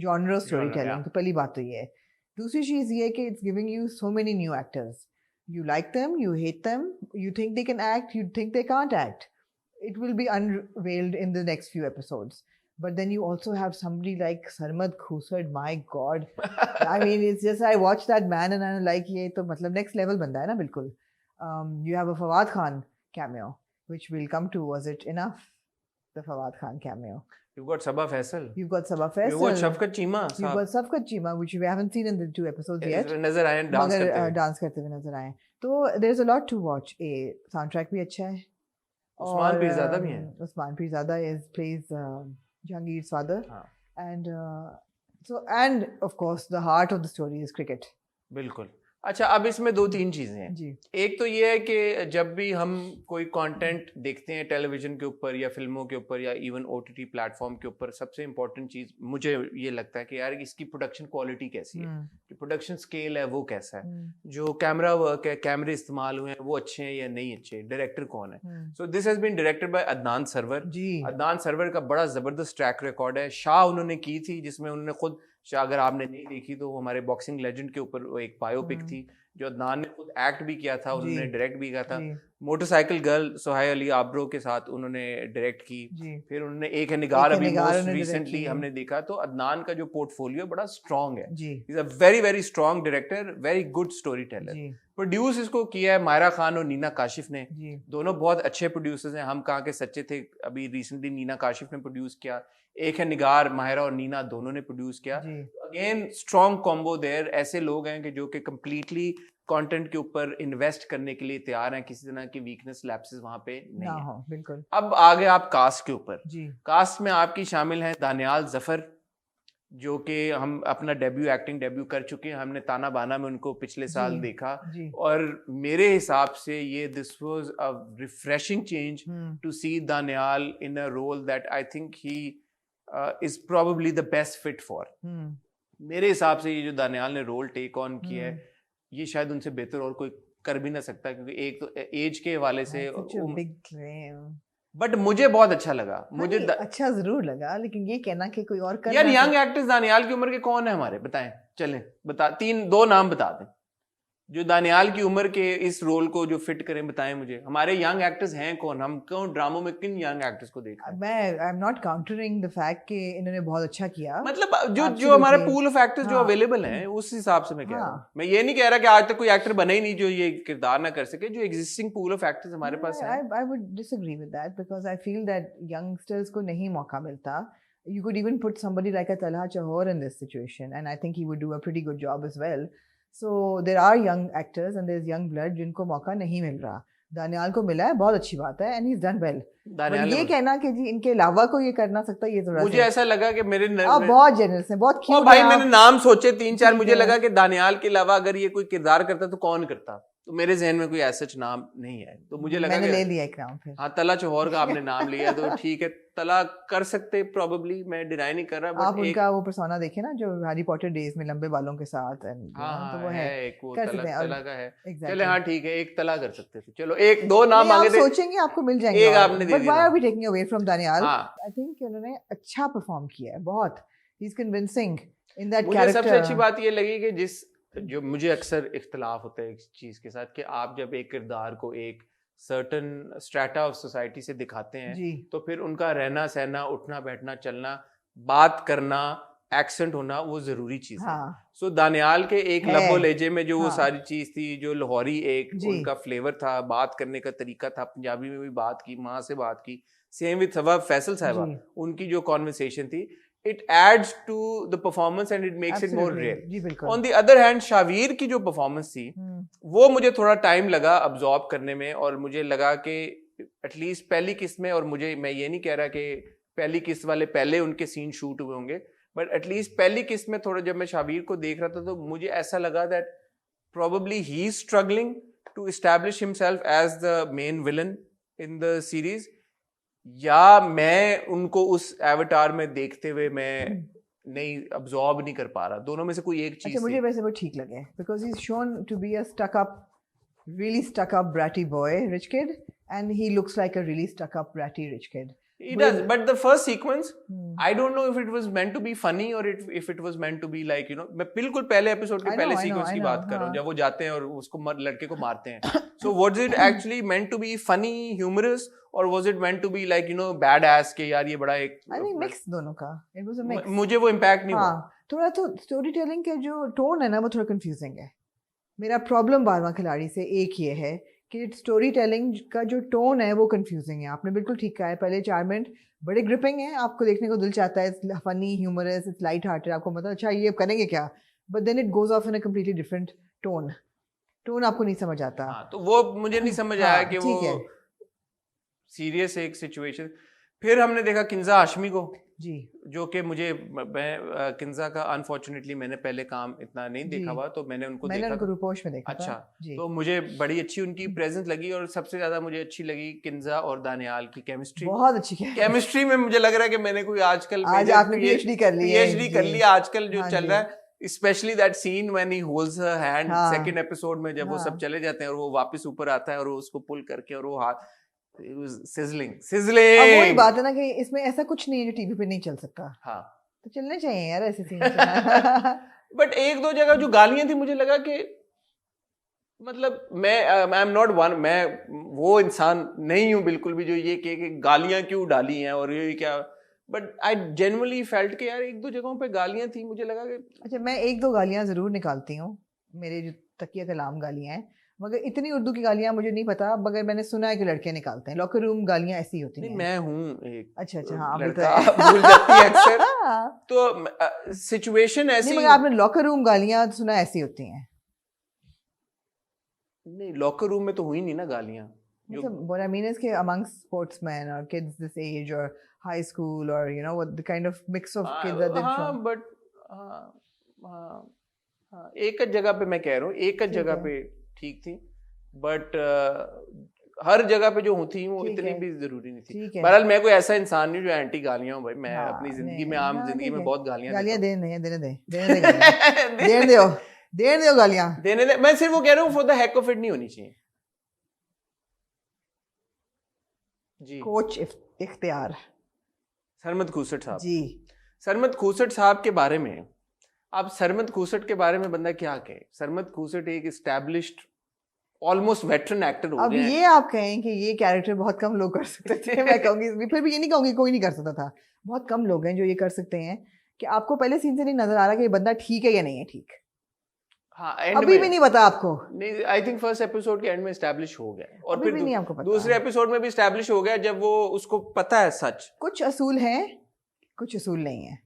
genre storytelling. तो पहली बात तो ये है. दूसरी चीज़ ये है कि it's giving you so many new actors. You like them, you hate them, you think they can act, you think they can't act. It will be unveiled in the next few episodes. But then you also have somebody like Sarmad Khusad, my God. I mean, it's just, I watched that man and I'm like, ये तो मतलब next level बंदा है ना बिल्कुल. You have a Fawad Khan cameo, which we'll come to. Was it enough? The Fawad Khan cameo. You've got Sabah Faisal. You've got Sabah Faisal. You've got Shafkat Cheema. You've got Shafkat Cheema, which we haven't seen in the 2 episodes yet. नजर आए डांस करते हुए. डांस करते हुए नजर आए. तो there's a lot to watch. Soundtrack भी अच्छा है. उस्मान पीरज़ादा भी है. Usman Pirzada plays Jahangir's father. And of course the heart of the story is cricket. बिल्कुल. अच्छा, अब इसमें 2-3 चीजें हैं जी. एक तो ये है कि जब भी हम कोई कंटेंट देखते हैं टेलीविजन के ऊपर या फिल्मों के ऊपर या इवन OTT प्लेटफॉर्म के ऊपर, सबसे इम्पोर्टेंट चीज मुझे ये लगता है कि यार इसकी प्रोडक्शन क्वालिटी कैसी है, जो प्रोडक्शन स्केल है वो कैसा है, जो कैमरा वर्क है, कैमरे इस्तेमाल हुए हैं वो अच्छे हैं या नहीं अच्छे, डायरेक्टर कौन है. So this has been directed by Adnan Sarwar. Adnan Sarwar का बड़ा जबरदस्त ट्रैक रिकॉर्ड है. शाह उन्होंने की थी जिसमें उन्होंने खुद, अगर आपने नहीं देखी तो हमारे बॉक्सिंग लेजेंड के ऊपर वो एक बायोपिक थी जो अदनान ने खुद एक्ट भी किया था, उन्होंने डायरेक्ट भी किया था. मोटरसाइकिल गर्ल सोहाई अली आब्रो के साथ उन्होंने डायरेक्ट की। जी फिर उन्होंने एक है निगार, एक है अभी निगार मोस्ट उन्होंने direct रिसेंटली की है। हमने देखा। तो अदनान का जो पोर्टफोलियो बड़ा स्ट्रॉन्ग है, जी is a very very strong director, very good storyteller. जी प्रोड्यूस इसको किया है मायरा खान और नीना काशिफ ने। जी दोनों बहुत अच्छे प्रोड्यूसर्स हैं, हम कहाँ के सच्चे थे। अभी रिसेंटली नीना काशिफ ने प्रोड्यूस किया। एक है निगार, माहिरा और नीना दोनों ने प्रोड्यूस किया। जी अगेन स्ट्रॉन्ग कॉम्बो देयर। ऐसे लोग हैं कि जो कि कम्प्लीटली कंटेंट के ऊपर इन्वेस्ट करने के लिए तैयार हैं, किसी तरह की वीकनेस लैप्सेस वहां पे नहीं ना है। हो बिल्कुल। अब आगे आप कास्ट के ऊपर। जी कास्ट में आपकी शामिल हैं दानियाल जफर, जो कि हम अपना एक्टिंग डेब्यू कर चुके हैं। हमने ताना बाना में उनको पिछले साल जी, देखा, जी और मेरे हिसाब से ये this was a refreshing change to see Daniyal in a role that I think he is probably the best fit for. मेरे हिसाब से ये जो दानियाल ने रोल टेक ऑन किया है, ये शायद उनसे बेहतर और कोई कर भी ना सकता, क्योंकि एक तो एज के हवाले से बिग क्लेम। बट मुझे बहुत अच्छा लगा। मुझे अच्छा जरूर लगा, लेकिन ये कहना कि कोई और कर यार रहा यंग एक्टर्स दानियाल की उम्र के कौन है हमारे, बताएं। चलें बता, दो नाम बता दें जो दानियाल की उम्र के इस रोल को जो फिट करें, बताएं मुझे। हमारे यंग एक्टर्स हैं कौन? हम कौन ड्रामों में किन यंग एक्टर्स को देख रहे हैं? मैं I am not countering the fact कि इन्होंने बहुत अच्छा किया। मतलब जो Absolutely. हमारा पूल ऑफ एक्टर्स जो हाँ। अवेलेबल हैं, उस हिसाब से मैं कह रहा हूँ। हाँ। मैं ये नहीं कह रहा कि आज तक कोई एक्टर बना ही नहीं जो ये किरदार ना कर सके। जो एग्जिस्टिंग पूल ऑफ एक्टर्स हमारे पास है। I would disagree with that because I feel that youngsters को नहीं मौका मिलता. You could even put somebody like a Talha Chahor in this situation, and I think he would do a pretty good job as well. So there are young actors and there's young blood जिनको मौका नहीं मिल रहा। दानियाल को मिला है, बहुत अच्छी बात है, and he's done well. Daniyal ये कहना कि जी इनके अलावा कोई ये करना सकता है, ये थोड़ा मुझे ऐसा लगा कि मेरे आप बहुत जेनरस हैं, बहुत ओ क्यूट भाई, मैंने नाम सोचे 3-4, ठीक मुझे है। लगा कि दानियाल के अलावा अगर ये कोई किरदार करता तो कौन करता। तो मेरे जहन में कोई ऐसा नाम नहीं है, तो मुझे लगा मैंने कि ले लिया एक नाम फिर। हाँ, तला चौहर का आपने नाम लिया तो ठीक है, तला कर सकते प्रोबेबली, मैं डिनाई नहीं कर रहा। आप बट उनका वो पर्सोना देखे ना जो हैरी पॉटर डेज में लंबे बालों के साथ, हाँ तो वो है एक वो कर तला, सकते हैं। तला का है। Exactly. चले हाँ ठीक है, एक तला कर सकते थे। चलो एक दो नाम नहीं, आगे आप दे। सोचेंगे आपको मिल जाएंगे। एक आपने दे बट दिया व्हाई ना। Are we taking away from Daniyal? हाँ, आई थिंक उन्होंने अच्छा परफॉर्म किया है बहुत। He is convincing in that मुझे कैरेक्टर। सबसे अच्छी बात ये लगी कि जो मुझे अक्सर इख्तलाफ होता है एक चीज के साथ, कि आप जब एक किरदार को एक सर्टन स्ट्रेटा ऑफ सोसाइटी से दिखाते हैं, जी तो फिर उनका रहना सहना, उठना बैठना, चलना, बात करना, एक्सेंट होना, वो जरूरी चीज है। हाँ सो दानियाल के एक है। लबो लेजे में जो वो हाँ। सारी चीज थी, जो लाहौरी एक जी। उनका फ्लेवर था, बात करने का तरीका था, पंजाबी में भी बात की, माँ से बात की, सेम विद सवा फैसल साहिबा, जी। उनकी जो कॉन्वर्सेशन थी, it adds to the performance and it makes it more Absolutely. Real. जी बिल्कुल। On the other hand Shavir की जो परफॉर्मेंस थी, वो मुझे थोड़ा टाइम लगा अब्जॉर्ब करने में, और मुझे लगा कि एटलीस्ट पहली किस्त में, और मैं ये नहीं कह रहा कि पहली किस्त वाले पहले उनके सीन शूट हुए होंगे, बट एटलीस्ट पहली किस्त में थोड़ा जब मैं शावीर को देख रहा था, तो मुझे ऐसा लगा that probably he is struggling to establish himself as the main villain in the series, या मैं उनको उस एवटार में देखते हुए मैं नहीं अब्सॉर्ब नहीं कर पा रहा। दोनों में से कोई एक चीज अच्छा, मुझे वैसे वो ठीक लगे because he is shown to be a stuck up, really stuck up bratty boy rich kid, and he looks like a really stuck up bratty rich kid. He does, but the first sequence, Hmm. I don't know if it was meant to be funny or if it was meant to be like, you know, मैं बिल्कुल पहले एपिसोड के I पहले know, सीक्वेंस I की know, बात कर रहा हूँ, हाँ। जब वो जाते हैं और उसको लड़के को मारते हैं। So was it actually meant to be funny, humorous, or was it meant to be like, you know, badass के यार ये बड़ा एक I think mix दोनों का, it was a mix. मुझे वो इम्पैक्ट नहीं हुआ। हाँ, थोड़ा तो स्टोरी टेलिंग के जो टोन है ना वो थोड़ा कंफ्यूजिंग है। मेरा प्रॉब्लम बारहवां खिलाड़ी से एक ये है कि स्टोरी टेलिंग का जो टोन है वो कंफ्यूजिंग है। आपने बिल्कुल ठीक कहा है, पहले 4 मिनट बड़े ग्रिपिंग है, आपको देखने को दिल चाहता है, it's funny, humorous, it's light hearted, आपको मतलब अच्छा ये करेंगे क्या, but then it goes off in a completely different tone आपको नहीं समझ आता। हाँ, तो वो मुझे नहीं समझ आया कि वो ठीक है। सीरियस एक सिचुएशन। फिर हमने देखा किंजा हाशमी को, जी जो कि मैं किंजा का अनफॉर्चुनेटली मैंने पहले काम इतना नहीं देखा जी। हुआ, तो मैंने उनको मैंने देखा उनको रूपोश में देखा अच्छा, था। जी तो मुझे बड़ी अच्छी उनकी प्रेजेंस लगी, और सबसे ज्यादा मुझे अच्छी लगी किंजा और दानियाल की केमिस्ट्री। बहुत अच्छी केमिस्ट्री में मुझे लग रहा है कि मैंने कोई आजकल आज आपने पीएचडी कर ली है। पीएचडी कर जी। लिया आजकल जो हाँ चल जी। रहा है, specially that scene when he holds her hand हाँ। सेकंड एपिसोड में, जब वो हाँ। सब चले जाते हैं और वो वापस ऊपर आता है और वो उसको पुल करके और वो हाथ सिजलिंग अब वही बात है ना कि इसमें ऐसा कुछ नहीं है जो टीवी पे नहीं चल सकता, हाँ। तो चलने चाहिए यार ऐसे सीन। बट एक दो जगह जो गालियां थी, मुझे लगा कि मतलब मैं आई एम नॉट वन, मैं वो इंसान नहीं हूँ बिल्कुल भी जो ये कहे कि गालियां क्यों डाली हैं और ये क्या, बट आई जेन्युइनली फेल्ट कि यार एक दो जगहों पे गालियां थी, मुझे लगा कि अच्छा, मैं एक दो गालियाँ ज़रूर निकालती हूँ, मेरे जो तकिया कलाम गालियाँ हैं, मगर इतनी उर्दू की गालियाँ मुझे नहीं पता, मगर मैंने सुना है कि लड़के निकालते हैं, लॉकर रूम गालियाँ ऐसी होती नहीं हैं। मैं हूँ एक अच्छा अच्छा, हाँ लड़का, बताइए। भूल जाती है अक्सर, तो सिचुएशन नहीं, ऐसी मगर आपने लॉकर रूम गालियाँ सुना ऐसी होती हैं। नहीं, लॉकर रूम में तो हुई नहीं ना गालियां जो मतलब what I mean is कि amongst sportsmen or kids this age or high school or you know what the kind of mix of kids that they've shown. हाँ बट हाँ हाँ हाँ एक जगह पे मैं कह रहा हूँ, एक ठीक जगह है। पे ठीक थी, बट हर जगह पे जो होती वो ठीक इतनी है। भी जरूरी नहीं थी। ठीक है। बहरहाल मैं कोई ऐसा इंसान नहीं जो एंटी गालियां हूँ भाई, मैं हाँ, अपनी जिंदगी नहीं, में आम हाँ, जिंदगी ठीक में है। बहुत गालियां गालियाँ देता देने देने दे गालियाँ। देने दो गालियाँ। देने दे, मैं सिर्फ वो कह रहा हूँ for the hack of it नहीं होनी चाहिए जी। कोच इख्तियार सरमद खूसट साहब जी। सरमद खूसट साहब के बारे में, आप सरमद खूसट के बारे में बंदा क्या कहे? सरमद खूसट एक एस्टैब्लिश्ड ऑलमोस्ट वेटरन एक्टर हो अब गए हैं। ये आप कहें कि ये कैरेक्टर बहुत कम लोग कर सकते थे, मैं कहूँगी, फिर भी ये नहीं कहूँगी कोई नहीं कर सकता था, बहुत कम लोग हैं जो ये कर सकते हैं कि आपको पहले सीन से नहीं नजर आ रहा कि ये बंदा ठीक है या नहीं है ठीक, हाँ एंड अभी भी नहीं पता आपको, नहीं, आई थिंक फर्स्ट एपिसोड के एंड में एस्टैब्लिश हो गया और अभी फिर भी नहीं आपको पता। दूसरे एपिसोड में भी एस्टैब्लिश हो गया जब वो उसको पता है सच। कुछ असूल हैं, कुछ असूल नहीं है।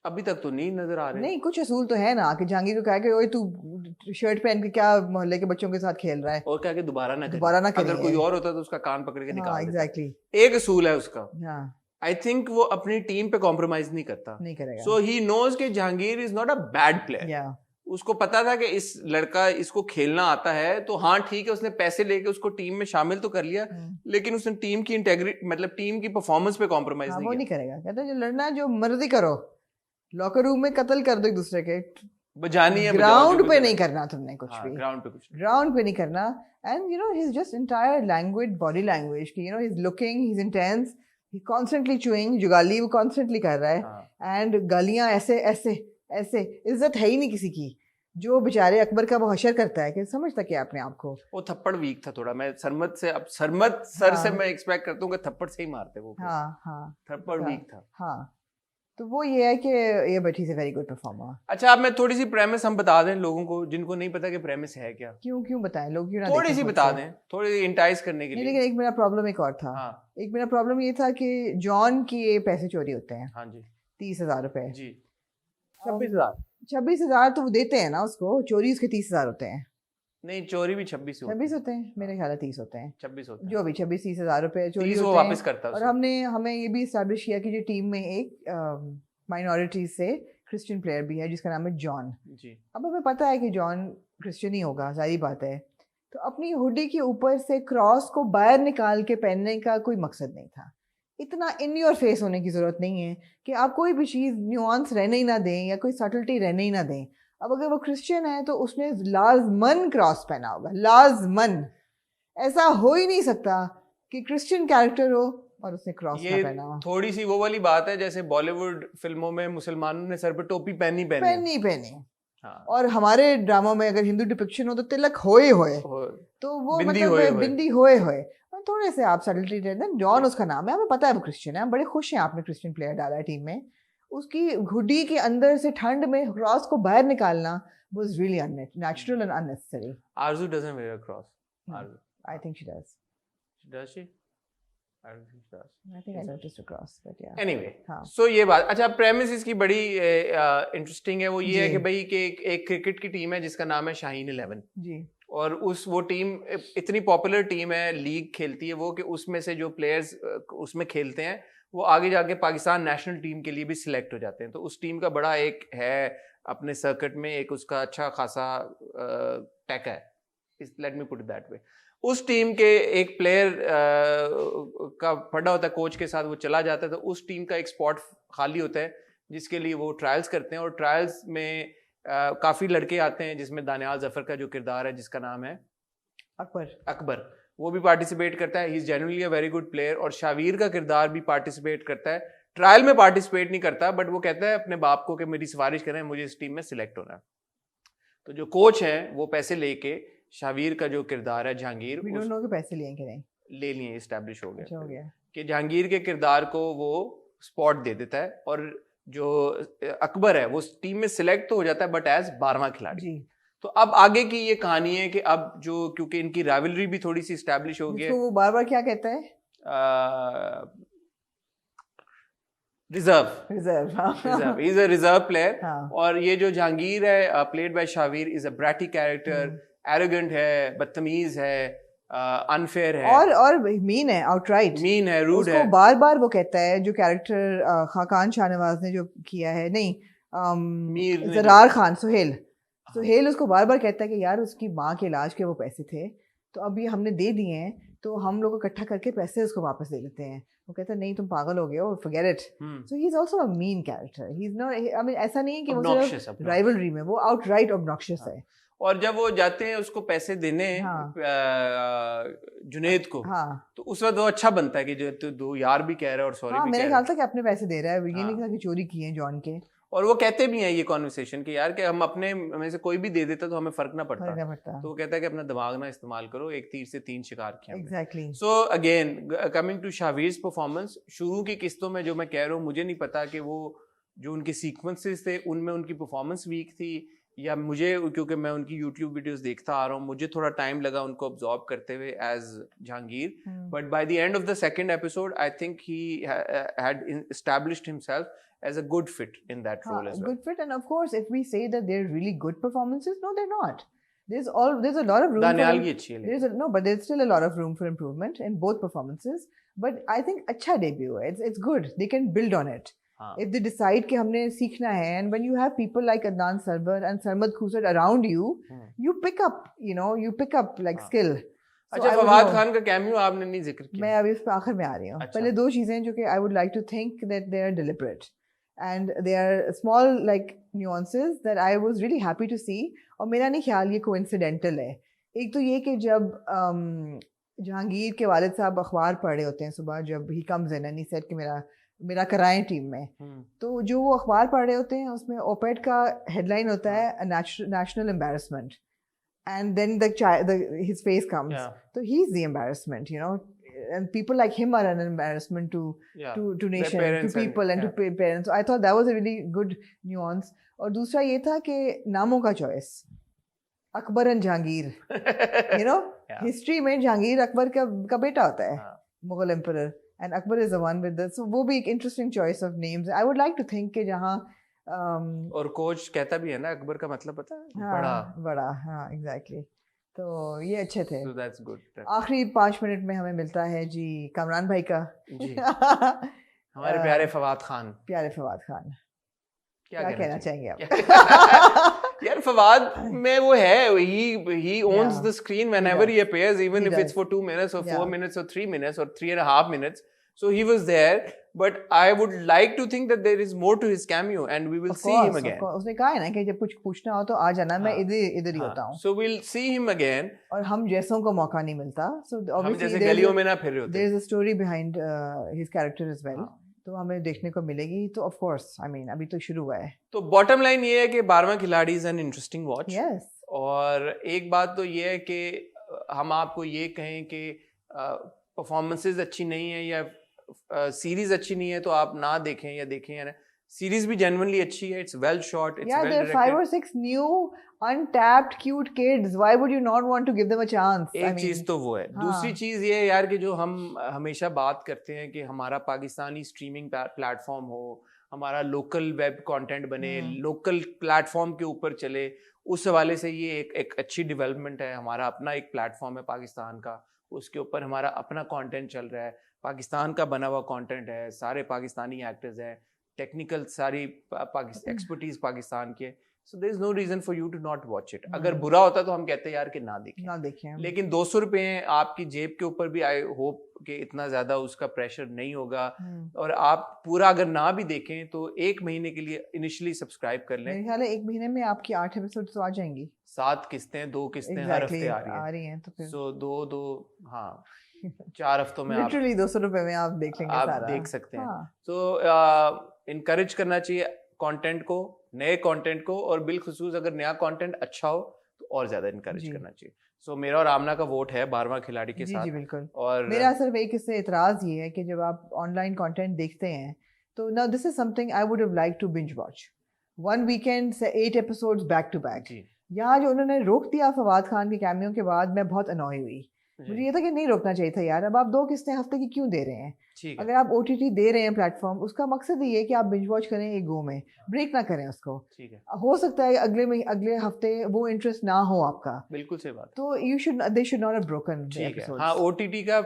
अभी तक तो नहीं नजर आ रहे। नहीं, कुछ असूल तो है ना कि जहांगीर को कहा कि ओए तू शर्ट पहन के क्या मोहल्ले के बच्चों के साथ खेल रहा है, और क्या कि दोबारा ना दोबारा करे। ना अगर करिए। कोई और होता तो उसका कान पकड़ के हाँ निकाल देता। एग्जैक्टली, एक असूल है उसका, हाँ आई थिंक वो अपनी टीम पे कॉम्प्रोमाइज नहीं करता, नहीं करेगा। सो ही नोज कि Jahangir is not a bad player. या उसको पता था कि इस लड़का इसको खेलना आता है, तो हाँ ठीक है, उसने पैसे लेके उसको टीम में शामिल तो कर लिया, लेकिन उसने टीम की इंटेग्रिटी मतलब टीम की परफॉर्मेंस पे कॉम्प्रोमाइज हाँ, नहीं वो किया। नहीं करेगा, कहता है जो लड़ना है जो मर्जी करो, लॉकर रूम में कत्ल कर दो एक दूसरे के, बजानी है ग्राउंड पे नहीं करना तुमने कुछ भी, ग्राउंड पे कुछ नहीं। ग्राउंड पे नहीं करना। And you know his just entire language, body language की, you know his looking, his intense, he constantly chewing, जो गाली वो कॉन्स्टेंटली कर रहा है, एंड गालियां ऐसे ऐसे ऐसे, इज्जत है ही नहीं किसी की, जो बेचारे अकबर का वो हशर करता है कि समझता क्या अपने आप को। वो थप्पड़ वीक था थोड़ा, मैं सरमद से, अब सरमद सर से हाँ। मैं एक्सपेक्ट करता हूँ कि थप्पड़ से ही मारते वो, हाँ हाँ थप्पड़ हाँ। वीक था। हाँ, तो वो ये है कि ये बट से वेरी गुड परफॉर्मर। अच्छा, अब मैं थोड़ी सी प्रेमिस हम बता दें लोगों को जिनको नहीं पता कि प्रेमिस है क्या। क्यों बताएं, लोग क्यों ना थोड़ी देखें सी खुद बता से? दें, थोड़ी इंटाइज करने के नहीं, लिए। लेकिन एक मेरा प्रॉब्लम एक और था। हाँ एक मेरा प्रॉब्लम ये था कि जॉन की ये पैसे चोरी होते हैं, हाँ जी 30,000 रुपए, जी, 26,000 26,000 तो वो देते हैं ना उसको, चोरी उसके 30,000 होते हैं। नहीं, चोरी भी 26 से 26 होते हैं, मेरे ख्याल है 30 होते हैं, 26 होता है, जो भी 26-30,000 रुपए चोरी 30 वो होते हैं। वापस करता है और उसे। हमें ये भी इस्टेब्लिश किया कि जो टीम में एक माइनॉरिटी से क्रिश्चियन प्लेयर भी है जिसका नाम है जॉन। जी अब हमें पता है कि जॉन क्रिश्चियन ही होगा, सारी बात है, तो अपनी हुडी के ऊपर से क्रॉस को बाहर निकाल के पहनने का कोई मकसद नहीं था। इतना इन योर फेस होने की ज़रूरत नहीं है कि आप कोई भी चीज़ न्यूआंस रहने ही ना दें या कोई सटलिटी रहने ही ना दें। अब अगर वो क्रिश्चियन है तो उसने लाजमन क्रॉस पहना होगा, लाजमन। ऐसा हो ही नहीं सकता कि क्रिश्चियन कैरेक्टर हो और उसने क्रॉस ना ये पहना हो। थोड़ी सी वो वाली बात है जैसे बॉलीवुड फिल्मों में मुसलमानों ने सर पे टोपी पहनी पहनी। हाँ, और हमारे ड्रामा में अगर हिंदू डिपिक्शन हो तो तिलक होए होए, तो वो बिंदी मतलब होए होए। बिंदी होए होए। और थोड़े से आप सटलिटी रहते हैं। जॉन उसका नाम है, हमें पता है वो क्रिश्चियन है, हम बड़े खुश हैं आपने क्रिश्चियन प्लेयर डाला है टीम में। उसकी हुडी के अंदर से ठंड में क्रॉस को बाहर निकालना was really unnatural and unnecessary. Arzu doesn't wear a cross. No. Arzu. I think she does. Does she? I don't think she does. I think I noticed a cross, but yeah. Anyway, हाँ। so ये बात, अच्छा प्रेमिस इसकी बड़ी इंटरेस्टिंग है। वो ये है जी। कि भाई कि एक क्रिकेट की टीम है जिसका नाम है शाहीन 11, जी। और वो टीम इतनी पॉपुलर टीम है, लीग खेलती है वो, कि उसमें से जो प्लेयर्स उसमें खेलते हैं वो आगे जाके पाकिस्तान नेशनल टीम के लिए भी सिलेक्ट हो जाते हैं। तो उस टीम का बड़ा एक है अपने सर्किट में, एक उसका अच्छा खासा टैक है, let me put it that way. उस टीम के एक प्लेयर का पड़ा होता है कोच के साथ, वो चला जाता है, तो उस टीम का एक स्पॉट खाली होता है जिसके लिए वो ट्रायल्स करते हैं। और ट्रायल्स में काफ़ी लड़के आते हैं जिसमें दानियाल जफर का जो किरदार है जिसका नाम है अकबर, वो भी पार्टिसिपेट करता है। He is genuinely a very good player. और शावीर का किरदार भी पार्टिसिपेट करता है, ट्रायल में पार्टिसिपेट नहीं करता, बट वो कहता है अपने बाप को कि मेरी सिफारिश करें, मुझे इस टीम में सिलेक्ट होना है। तो जो कोच है वो पैसे लेके शावीर का जो किरदार है जहांगीर वी डोंट नो कि पैसे लिए कि नहीं। ले लिए, एस्टैब्लिश हो अच्छा हो गया गया। कि जहांगीर के किरदार को वो स्पॉट दे देता है और जो अकबर है वो टीम में सिलेक्ट तो हो जाता है बट एज 12वां खिलाड़ी। जी। तो अब आगे की ये कहानी है कि अब जो क्योंकि इनकी राइवलरी भी थोड़ी सी एस्टैब्लिश हो गई जिसको वो बार-बार क्या कहता है? Reserve reserve. He is a reserve player. हाँ। और ये जो जहांगीर है played by Shavir is a bratty character, arrogant है, बदतमीज है, अनफेयर है और मीन है, आउटराइट मीन है, रूड उसको है। बार-बार वो कहता है जो कैरेक्टर खाकान शाहनवाज ने जो किया है, नहीं मीर ने जरार खान, सुहेल उसको बार-बार कहता है कि यार उसकी माँ के इलाज के वो पैसे थे तो अब ये हमने दे दिए हैं तो हम लोग इकट्ठा करके पैसे उसको वापस दे देते हैं। वो कहता है नहीं तुम पागल हो गए हो, forget it. So he is also a mean character, he is not, I mean ऐसा नहीं है कि वो Obnoxious, सिर्फ obnoxious। राइवलरी में, वो आउटराइट ऑब्नॉक्शियस है। और जब वो जाते हैं उसको पैसे देने हाँ। जुनेद को, हाँ तो उस वक्त वो अच्छा बनता है कि जो तो दो यार भी कह रहा है और सॉरी हाँ, भी मेरे कह ख्याल रहा से कि अपने पैसे दे रहा है, ये हाँ। नहीं कहा कि चोरी किए हैं जॉन के। है। और वो कहते भी हैं ये कॉन्वर्सेशन कि यार कि हम अपने में से कोई भी दे देता तो हमें फर्क ना पड़ता। फर्क नहीं पड़ता। तो वो कहता है कि अपना दिमाग ना इस्तेमाल करो, एक तीर से 3 शिकार किया। Exactly. So again coming to Shavir's performance, शुरू की किस्तों में जो मैं कह रहा हूँ मुझे नहीं पता कि वो जो उनके सीक्वेंसेस थे उनमें उनकी परफॉर्मेंस वीक थी या मुझे, क्योंकि मैं उनकी यूट्यूब वीडियोस देखता आ रहा हूँ, मुझे थोड़ा टाइम लगा उनको ऑब्जॉर्व करते हुए as Jahangir. But by the end of the second episode I think he had established himself as a good fit in that role as well. Good fit, and of course, if we say that they're really good performances, no, they're not. There's a lot of room. Daniyal की अच्छी है no, but there's still a lot of room for improvement in both performances. But I think अच्छा debut है. It's good. They can build on it. If they decide कि हमने सीखना है, and when you have people like Adnan Sarbar and Sarmad Khusad around you, you pick up like skill. अच्छा, फवाद खान का कैमियो आपने नहीं जिक्र किया। मैं अभी उस पर आखिर में आ रही हूँ। पहले 2 चीजें जो कि I would like to think that they are deliberate. And there are small like nuances that I was really happy to see. और मेरा नहीं ख्याल ये coincidental है। एक तो ये कि जब जहांगीर के वालिद साहब अखबार पढ़ रहे होते हैं सुबह, जब he comes in and he said कि मेरा कराएं टीम में, तो जो वो अखबार पढ़ रहे होते हैं उसमें ओपेड का हेडलाइन होता है national embarrassment, and then his face comes, so he's the embarrassment, you know. And people like him are an embarrassment to nation, to people and to parents. So I thought that was a really good nuance. और दूसरा ये था कि नामों का choice, Akbar and Jahangir, you know, history में जहांगीर अकबर का बेटा होता है, Mughal emperor, and Akbar is the one with the, so वो भी एक interesting choice of names. I would like to think कि जहाँ और कोच कहता भी है ना अकबर का मतलब पता है, बड़ा, हाँ exactly. तो ये अच्छे थे। So that's good. आखिरी 5 मिनट में हमें मिलता है जी कामरान भाई का जी। हमारे प्यारे फवाद खान। क्या कहना चाहेंगे आप? यार फवाद में वो है, he owns the screen whenever he appears, even if it's for 2 minutes or 4 minutes or 3 minutes or 3.5 minutes. So he was there, but I would like to think that there is more to his cameo and we will see him again. उसने कहा है ना कि जब कुछ पूछना हो तो आ जाना, मैं इधर ही होता हूँ. So we'll see him again. और हम जैसों को मौका नहीं मिलता. So हम जैसे गलियों में ना फिर रहे होते. There is a story behind his character as well. तो हमें देखने को मिलेगी. तो of course, I mean अभी तो शुरू हुआ है. तो bottom line ये है कि 12वां खिलाड़ी is an interesting watch. Yes. और एक बात तो ये है कि हम आपको ये कहें कि परफॉर्मेंसेस अच्छी नहीं है या सीरीज अच्छी नहीं है तो आप ना देखें या देखें, या सीरीज भी जेन्युइनली अच्छी है. It's well shot, it's well directed. 5 or 6 new untapped cute kids. Why would you not want to give them a chance? एक चीज तो वो है. दूसरी चीज ये है यार कि जो हम हमेशा बात करते हैं कि हमारा पाकिस्तानी स्ट्रीमिंग प्लेटफॉर्म हो, हमारा लोकल वेब कंटेंट बने, लोकल प्लेटफॉर्म के ऊपर चले, उस हवाले से ये एक अच्छी डेवलपमेंट है. हमारा अपना एक प्लेटफॉर्म है पाकिस्तान का, उसके ऊपर हमारा अपना कंटेंट चल रहा है, पाकिस्तान का बना हुआ कंटेंट है, सारे पाकिस्तानी एक्टर्स हैं, टेक्निकल सारी एक्सपर्टीज पाकिस्तान के. So there is no reason for you to not watch it. अगर बुरा होता तो हम कहते हैं यार कि ना देखें. लेकिन 200 रुपए आपकी जेब के ऊपर भी, आई होप कि इतना ज्यादा उसका प्रेशर नहीं होगा. और आप पूरा अगर ना भी देखें तो 1 महीने के लिए इनिशियली सब्सक्राइब कर लें. मेरे ख्याल है 1 महीने में आपकी 8 एपिसोड तो आ जाएंगी. 7 किस्तें, 2 किस्तें हर हफ्ते आ रही हैं. तो फिर सो 2 हाँ 4 हफ्तों में लिटरली 200 रुपए में आप देख लेंगे, आप सारा देख सकते हैं. तो इनकरेज करना चाहिए कंटेंट को, नए कंटेंट को, और बिलखुसूस अगर नया कंटेंट अच्छा हो तो और ज्यादा इनकरेज जी। करना चाहिए। सो मेरा और आमना का वोट है 12वां खिलाड़ी के जी साथ। जी बिल्कुल। और मेरा सिर्फ एक इससे इतराज़ ये है कि जब आप ऑनलाइन कंटेंट देखते हैं तो now this is something I would have like to binge watch one weekend से 8 एपिसोड्स बैक टू बैक। जी यहाँ जो उन्होंने रोक दिया फवाद खान के कैमियो के बाद, मैं बहुत अनॉय हुई। मुझे जी, ये था कि नहीं रोकना चाहिए था यार, अब आप 2 किस्तें हफ्ते की क्यों दे रहे हैं? ठीक है अगर आप OTT दे रहे हैं प्लेटफॉर्म, उसका मकसद ये है कि आप बिंज वॉच करें एक गो में, ब्रेक ना करें उसको। ठीक है, हो सकता है अगले हफ्ते वो इंटरेस्ट ना हो आपका, बिल्कुल सही बात है। तो they should not have broken the ठीक है, एपिसोड्स। हाँ OTT का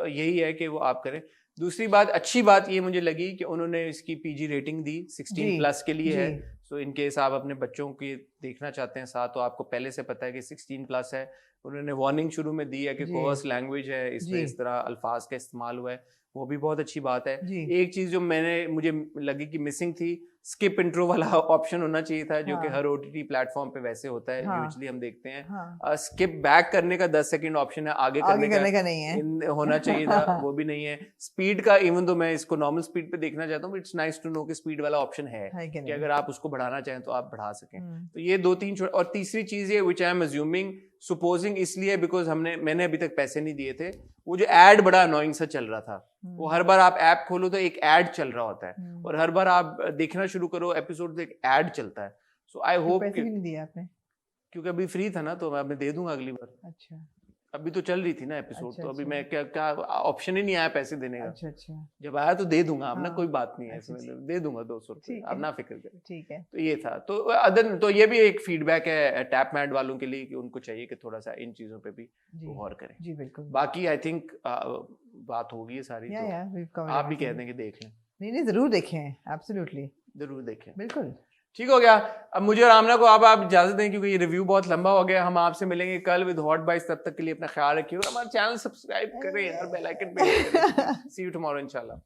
यही है कि वो आप करें। दूसरी बात, अच्छी बात ये मुझे लगी कि उन्होंने इसकी PG रेटिंग दी, 16 प्लस के लिए है। सो इनकेस आप अपने बच्चों की देखना चाहते हैं साथ, तो आपको पहले से पता है कि 16 प्लस है। उन्होंने वार्निंग शुरू में दी है कि जी। कोर्स लैंग्वेज है, इसमें जी। इस तरह अल्फाज का इस्तेमाल हुआ है, वो भी बहुत अच्छी बात है। जी। एक चीज जो मुझे लगी कि मिसिंग थी, स्किप इंट्रो वाला ऑप्शन होना चाहिए था, जो कि हाँ। हर OTT प्लेटफॉर्म पे वैसे होता है, हाँ। यूजुअली हम देखते हैं। हाँ, स्किप बैक करने का 10 सेकंड ऑप्शन है, आगे आगे करने करने का नहीं है। होना चाहिए था, वो भी नहीं है। स्पीड का, इवन तो मैं इसको नॉर्मल स्पीड पे देखना चाहता हूँ, इट्स नाइस टू नो कि स्पीड वाला ऑप्शन है है कि कि नहीं? अगर आप उसको बढ़ाना चाहें तो आप बढ़ा सकें। हम्म। तो ये 2-3 और तीसरी चीज ये विच आई एम अज्यूमिंग सुपोजिंग इसलिए बिकॉज मैंने अभी तक पैसे नहीं दिए थे, वो जो एड बड़ा अनोइंग सा चल रहा था, वो हर बार आप ऐप खोलो तो एक एड चल रहा होता है, हम्म। और हर बार आप देखना शुरू करो एपिसोड तो एक एड चलता है। सो आई तो होप, पैसे भी नहीं दिए आपने? क्योंकि अभी फ्री था ना तो मैं दे दूंगा अगली बार। अच्छा अभी तो चल रही थी ना एपिसोड, अच्छा, तो अभी अच्छा। मैं क्या ऑप्शन ही नहीं आया पैसे देने का। अच्छा अच्छा, जब आया तो दे दूंगा, अब ना हाँ, कोई बात नहीं है अच्छा, इसमें, दे दूंगा 200 रुपये, ठीक आप है। ना फिक्र करें। ठीक है। तो ये था, तो अदर तो ये भी एक फीडबैक है टैप मैट वालों के लिए कि उनको चाहिए कि थोड़ा सा इन चीजों पे भी जी गौर करें। जी बिल्कुल। बाकी आई थिंक बात होगी है सारी, या we've तो covered आप भी कह everything. दें कि देख लें, नहीं नहीं, जरूर देखें, एब्सोल्युटली, जरूर देखें। बिल्कुल। ठीक हो गया। अब मुझे और आमना को अब आप इजाजत दें, क्योंकि ये रिव्यू बहुत लंबा हो गया। हम आपसे मिलेंगे कल विद हॉट बाइट्स, तब तक के लिए अपना ख्याल रखिए और हमारा चैनल सब्सक्राइब करें यार, बेल आइकन पे सी यू टुमारो इंशाल्लाह।